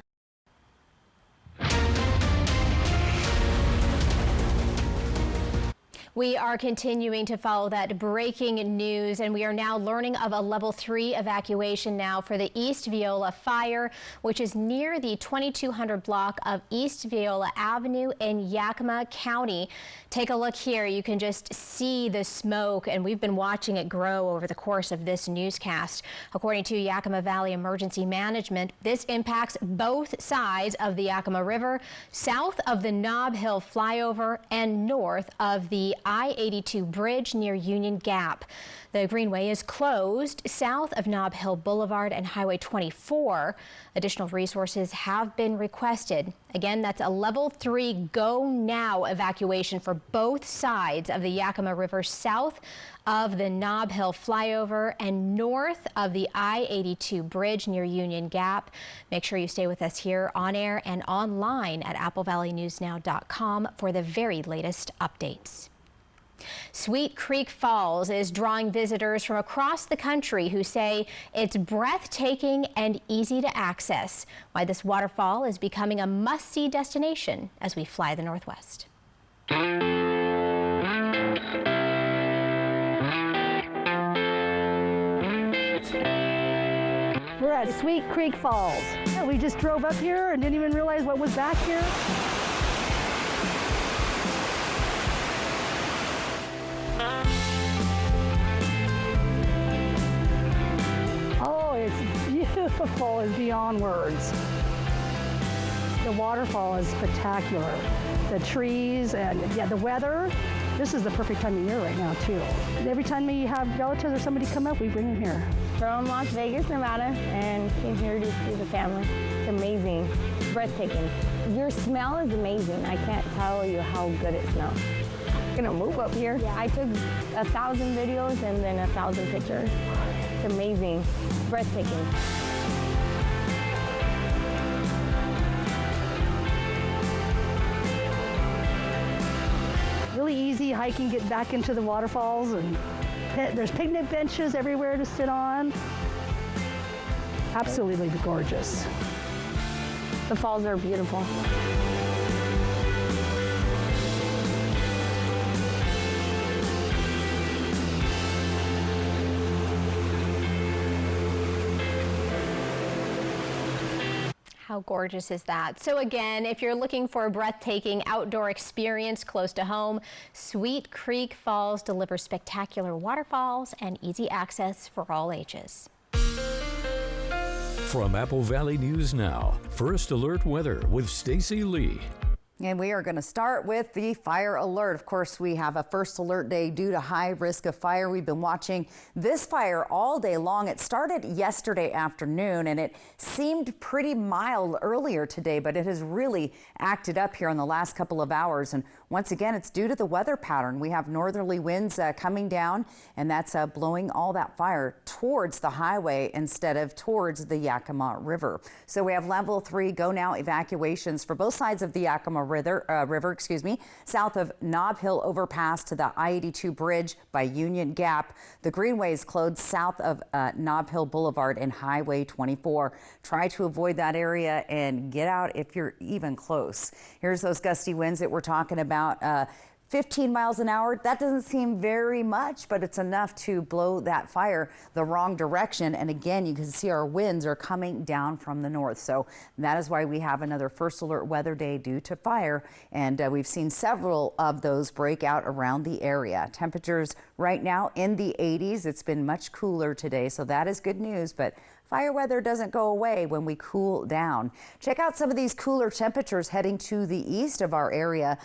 [SPEAKER 1] We are continuing to follow that breaking news, and we are now learning of a level 3 evacuation now for the East Viola fire, which is near the 2200 block of East Viola Avenue in Yakima County. Take a look here. You can just see the smoke, and we've been watching it grow over the course of this newscast. According to Yakima Valley Emergency Management, this impacts both sides of the Yakima River, south of the Nob Hill flyover, and north of the I-82 bridge near Union Gap. The greenway is closed south of Nob Hill Boulevard and Highway 24. Additional resources have been requested. Again, that's a level 3 go now evacuation for both sides of the Yakima River south of the Nob Hill flyover and north of the I-82 bridge near Union Gap. Make sure you stay with us here on air and online at AppleValleyNewsNow.com for the very latest updates. Sweet Creek Falls is drawing visitors from across the country who say it's breathtaking and easy to access. Why this waterfall is becoming a must-see destination as we fly the Northwest.
[SPEAKER 2] We're at Sweet Creek Falls. Yeah, we just drove up here and didn't even realize what was back here. Oh, it's beautiful as beyond words. The waterfall is spectacular. The trees and yeah, the weather. This is the perfect time of year right now too. Every time we have relatives or somebody come up, we bring them here.
[SPEAKER 3] From Las Vegas, Nevada, and came here to see the family. It's amazing, breathtaking. Your smell is amazing. I can't tell you how good it smells. I'm gonna move up here. Yeah. I took 1,000 videos and then 1,000 pictures. It's amazing, breathtaking.
[SPEAKER 2] Really easy hiking, get back into the waterfalls, and there's picnic benches everywhere to sit on. Absolutely gorgeous.
[SPEAKER 3] The falls are beautiful.
[SPEAKER 1] How gorgeous is that? So again, if you're looking for a breathtaking outdoor experience close to home, Sweet Creek Falls delivers spectacular waterfalls and easy access for all ages.
[SPEAKER 4] From Apple Valley News Now, First Alert Weather with Stacy Lee.
[SPEAKER 10] And we are going to start with the fire alert. Of course, we have a first alert day due to high risk of fire. We've been watching this fire all day long. It started yesterday afternoon and it seemed pretty mild earlier today, but it has really acted up here in the last couple of hours. And once again, it's due to the weather pattern. We have northerly winds coming down, and that's blowing all that fire towards the highway instead of towards the Yakima River. So we have level 3 go now evacuations for both sides of the Yakima River, south of Nob Hill overpass to the I-82 bridge by Union Gap. The greenway is closed south of Nob Hill Boulevard and Highway 24. Try to avoid that area and get out if you're even close. Here's those gusty winds that we're talking about. 15 miles an hour. That doesn't seem very much, but it's enough to blow that fire the wrong direction. And again, you can see our winds are coming down from the north. So that is why we have another first alert weather day due to fire. And we've seen several of those break out around the area. Temperatures right now in the 80s. It's been much cooler today, so that is good news. But fire weather doesn't go away when we cool down. Check out some of these cooler temperatures heading to the east of our area,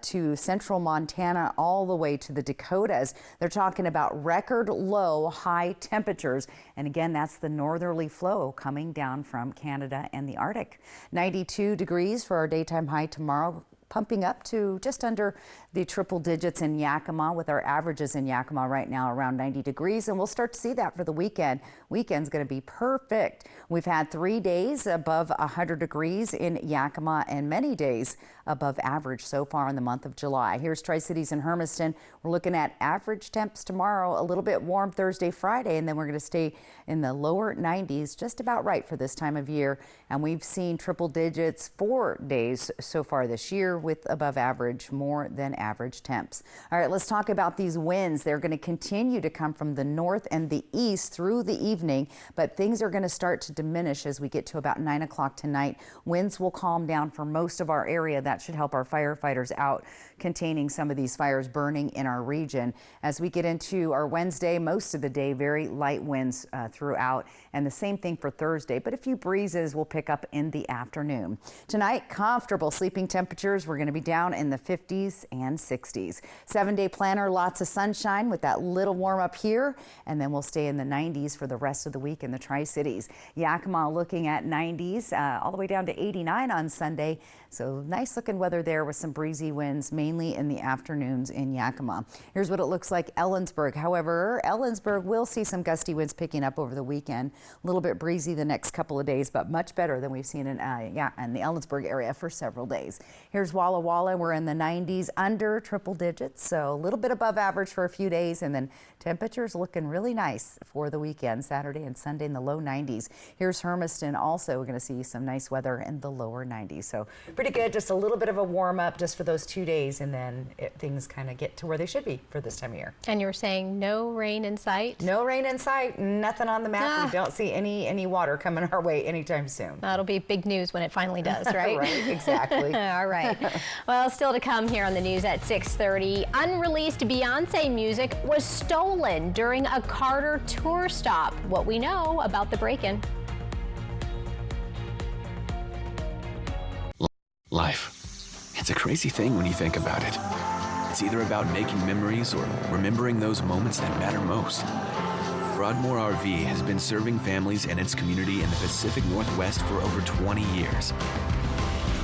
[SPEAKER 10] to central Montana, all the way to the Dakotas. They're talking about record low high temperatures. And again, that's the northerly flow coming down from Canada and the Arctic. 92 degrees for our daytime high tomorrow, pumping up to just under the triple digits in Yakima, with our averages in Yakima right now around 90 degrees. And we'll start to see that for the weekend. Weekend's going to be perfect. We've had 3 days above 100 degrees in Yakima and many days above average so far in the month of July. Here's Tri-Cities and Hermiston. We're looking at average temps tomorrow, a little bit warm Thursday, Friday, and then we're going to stay in the lower 90s, just about right for this time of year. And we've seen triple digits 4 days so far this year with above average, more than average temps. All right, let's talk about these winds. They're going to continue to come from the north and the east through the evening, but things are going to start to diminish as we get to about 9 o'clock tonight. Winds will calm down for most of our area. That should help our firefighters out containing some of these fires burning in our region. As we get into our Wednesday, most of the day, very light winds throughout, and the same thing for Thursday, but a few breezes will pick up in the afternoon. Tonight, comfortable sleeping temperatures. We're We're going to be down in the 50s and 60s. 7-day planner, lots of sunshine with that little warm up here, and then we'll stay in the 90s for the rest of the week in the Tri-Cities. Yakima looking at 90s all the way down to 89 on Sunday. So nice looking weather there with some breezy winds, mainly in the afternoons in Yakima. Here's what it looks like Ellensburg. However, Ellensburg will see some gusty winds picking up over the weekend. A little bit breezy the next couple of days, but much better than we've seen in the Ellensburg area for several days. Here's Walla Walla. We're in the 90s, under triple digits, so a little bit above average for a few days, and then temperatures looking really nice for the weekend, Saturday and Sunday in the low 90s. Here's Hermiston. Also, we're going to see some nice weather in the lower 90s. So pretty good. Just a little bit of a warm up just for those 2 days, and then things kind of get to where they should be for this time of year.
[SPEAKER 1] And you were saying no rain in sight?
[SPEAKER 10] No rain in sight. Nothing on the map. We don't see any water coming our way anytime soon.
[SPEAKER 1] That'll be big news when it finally does, right?
[SPEAKER 10] Right, exactly.
[SPEAKER 1] All right. Well, still to come here on the news at 6:30. Unreleased Beyonce music was stolen during a Carter tour stop. What we know about the break-in.
[SPEAKER 5] Life. It's a crazy thing when you think about it. It's either about making memories or remembering those moments that matter most. Broadmoor RV has been serving families and its community in the Pacific Northwest for over 20 years.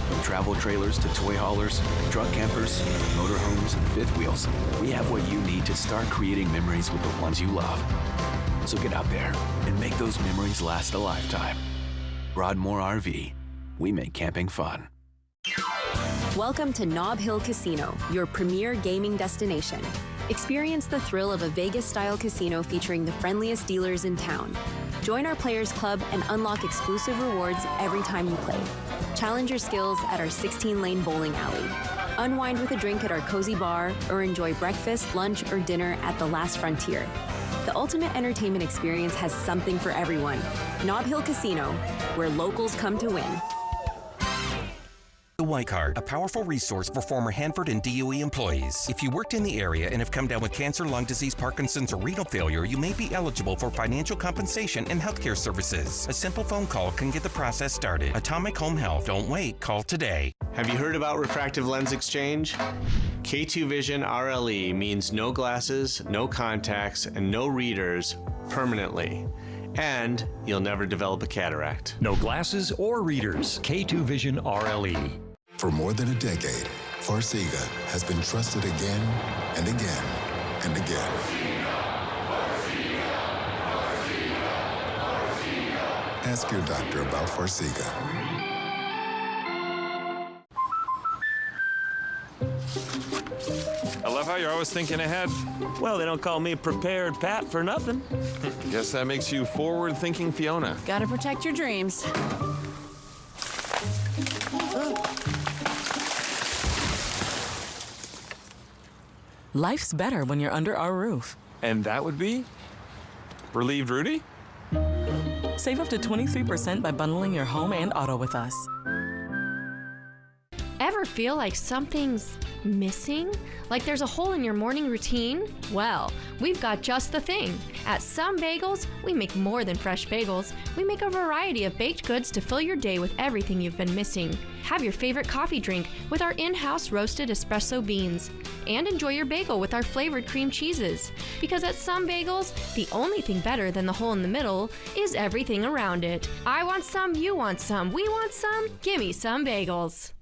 [SPEAKER 5] From travel trailers to toy haulers, truck campers, motorhomes, and fifth wheels, we have what you need to start creating memories with the ones you love. So get out there and make those memories last a lifetime. Broadmoor RV. We make camping fun.
[SPEAKER 11] Welcome to Nob Hill Casino, your premier gaming destination. Experience the thrill of a Vegas-style casino featuring the friendliest dealers in town. Join our Players Club and unlock exclusive rewards every time you play. Challenge your skills at our 16-lane bowling alley. Unwind with a drink at our cozy bar, or enjoy breakfast, lunch, or dinner at the Last Frontier. The ultimate entertainment experience has something for everyone. Nob Hill Casino, where locals come to win.
[SPEAKER 12] The White Card, a powerful resource for former Hanford and DOE employees. If you worked in the area and have come down with cancer, lung disease, Parkinson's, or renal failure, you may be eligible for financial compensation and healthcare services. A simple phone call can get the process started. Atomic Home Health. Don't wait. Call today.
[SPEAKER 13] Have you heard about refractive lens exchange? K2 Vision RLE means no glasses, no contacts, and no readers permanently. And you'll never develop a cataract.
[SPEAKER 4] No glasses or readers. K2 Vision RLE.
[SPEAKER 14] For more than a decade, Farxiga has been trusted again and again and again. Ask your doctor about Farxiga.
[SPEAKER 15] I love how you're always thinking ahead.
[SPEAKER 17] Well, they don't call me Prepared Pat for nothing.
[SPEAKER 15] Guess that makes you forward-thinking Fiona.
[SPEAKER 18] Gotta protect your dreams.
[SPEAKER 22] Life's better when you're under our roof.
[SPEAKER 15] And that would be? Relieved Rudy?
[SPEAKER 22] Save up to 23% by bundling your home and auto with us.
[SPEAKER 23] Ever feel like something's missing? Like there's a hole in your morning routine? Well, we've got just the thing. At Some Bagels, we make more than fresh bagels. We make a variety of baked goods to fill your day with everything you've been missing. Have your favorite coffee drink with our in-house roasted espresso beans. And enjoy your bagel with our flavored cream cheeses. Because at Some Bagels, the only thing better than the hole in the middle is everything around it. I want some, you want some, we want some, gimme Some Bagels.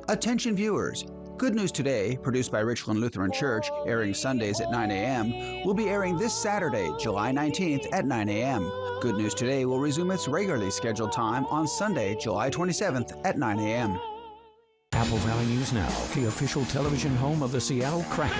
[SPEAKER 28] Attention viewers, Good News Today, produced by Richland Lutheran Church, airing Sundays at 9 a.m., will be airing this Saturday, July 19th at 9 a.m. Good News Today will resume its regularly scheduled time on Sunday, July 27th at 9 a.m.
[SPEAKER 4] Apple Valley News Now, the official television home of the Seattle Kraken.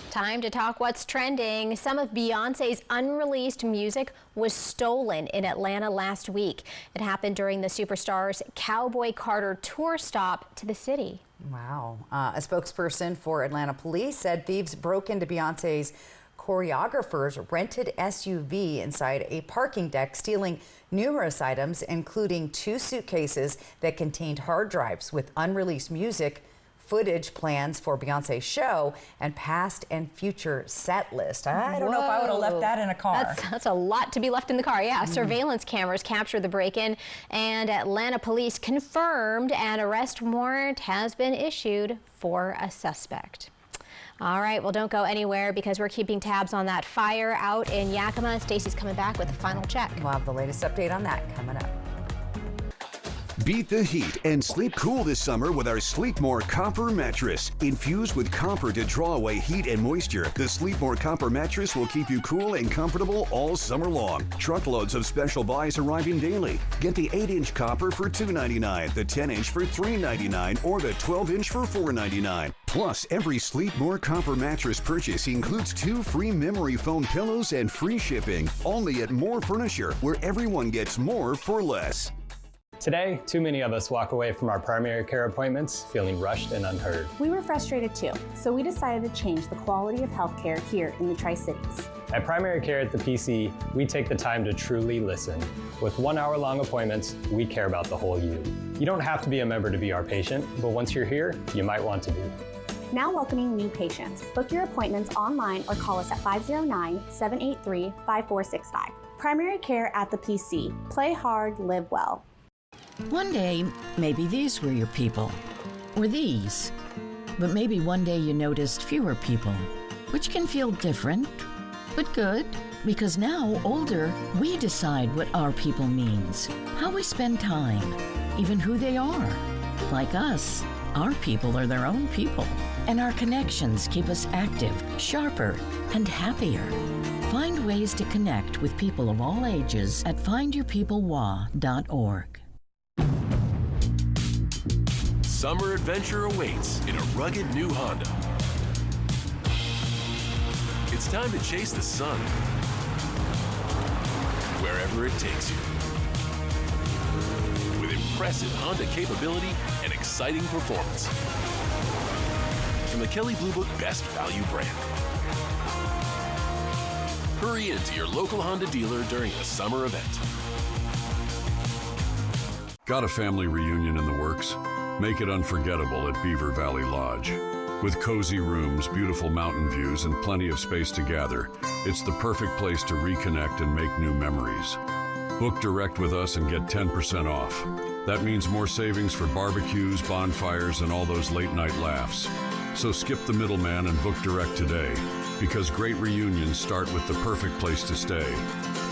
[SPEAKER 1] Time to talk what's trending. Some of Beyonce's unreleased music was stolen in Atlanta last week. It happened during the superstar's Cowboy Carter tour stop to the city.
[SPEAKER 10] Wow. A spokesperson for Atlanta police said thieves broke into Beyonce's choreographer's rented SUV inside a parking deck, stealing numerous items, including 2 suitcases that contained hard drives with unreleased music, footage plans for Beyonce's show and past and future set list. I don't know if I would have left that in a car.
[SPEAKER 1] That's a lot to be left in the car. Yeah, surveillance cameras captured the break-in, and Atlanta police confirmed an arrest warrant has been issued for a suspect. All right, well, don't go anywhere because we're keeping tabs on that fire out in Yakima. Stacey's coming back with a final check.
[SPEAKER 10] We'll have the latest update on that coming up.
[SPEAKER 6] Beat the heat and sleep cool this summer with our Sleepmore Copper mattress. Infused with copper to draw away heat and moisture, the Sleepmore Copper mattress will keep you cool and comfortable all summer long. Truckloads of special buys arriving daily. Get the 8-inch copper for $2.99, the 10-inch for $3.99, or the 12-inch for $4.99. Plus, every Sleepmore Copper mattress purchase includes 2 free memory foam pillows and free shipping. Only at More Furniture, where everyone gets more for less.
[SPEAKER 7] Today, too many of us walk away from our primary care appointments feeling rushed and unheard.
[SPEAKER 8] We were frustrated too, so we decided to change the quality of healthcare here in the Tri-Cities.
[SPEAKER 7] At Primary Care at the PC, we take the time to truly listen. With 1-hour-long appointments, we care about the whole you. You don't have to be a member to be our patient, but once you're here, you might want to be.
[SPEAKER 8] Now welcoming new patients. Book your appointments online or call us at 509-783-5465. Primary Care at the PC. Play hard, live well.
[SPEAKER 9] One day, maybe these were your people, or these. But maybe one day you noticed fewer people, which can feel different, but good, because now, older, we decide what our people means, how we spend time, even who they are. Like us, our people are their own people, and our connections keep us active, sharper, and happier. Find ways to connect with people of all ages at findyourpeoplewa.org.
[SPEAKER 16] Summer adventure awaits in a rugged new Honda. It's time to chase the sun, wherever it takes you. With impressive Honda capability and exciting performance. From the Kelley Blue Book Best Value brand. Hurry into your local Honda dealer during the summer event.
[SPEAKER 25] Got a family reunion in the works? Make it unforgettable at Beaver Valley Lodge. With cozy rooms, beautiful mountain views, and plenty of space to gather, it's the perfect place to reconnect and make new memories. Book direct with us and get 10% off. That means more savings for barbecues, bonfires, and all those late-night laughs. So skip the middleman and book direct today, because great reunions start with the perfect place to stay.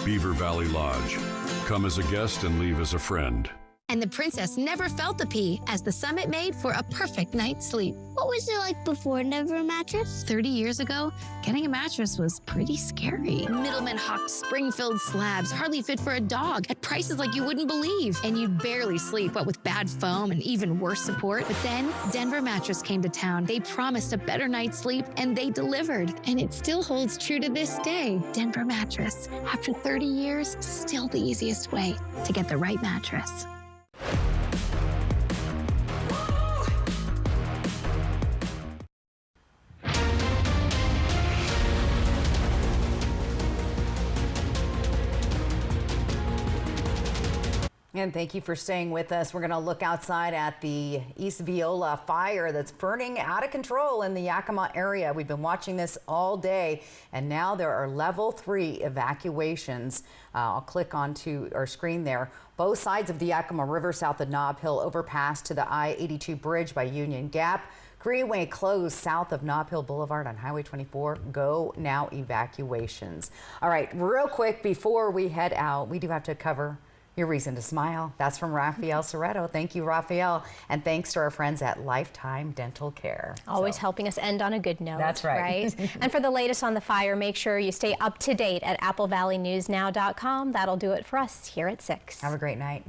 [SPEAKER 25] Beaver Valley Lodge. Come as a guest and leave as a friend.
[SPEAKER 18] And the princess never felt the pee as the Summit made for a perfect night's sleep.
[SPEAKER 19] What was it like before? Never a mattress?
[SPEAKER 18] 30 years ago, getting a mattress was pretty scary. Middlemen hawked spring-filled slabs, hardly fit for a dog, at prices like you wouldn't believe. And you'd barely sleep, what with bad foam and even worse support. But then, Denver Mattress came to town. They promised a better night's sleep, and they delivered. And it still holds true to this day. Denver Mattress. After 30 years, still the easiest way to get the right mattress.
[SPEAKER 10] And thank you for staying with us. We're going to look outside at the East Viola fire that's burning out of control in the Yakima area. We've been watching this all day, and now there are level 3 evacuations. I'll click onto our screen there. Both sides of the Yakima River, south of Nob Hill overpass to the I-82 bridge by Union Gap. Greenway closed south of Nob Hill Boulevard on Highway 24. Go now evacuations. All right, real quick before we head out, we do have to cover your reason to smile. That's from Rafael Soretto. Thank you, Rafael. And thanks to our friends at Lifetime Dental Care.
[SPEAKER 1] Always helping us end on a good note.
[SPEAKER 10] That's right.
[SPEAKER 1] And for the latest on the fire, make sure you stay up to date at AppleValleyNewsNow.com. That'll do it for us here at 6.
[SPEAKER 10] Have a great night.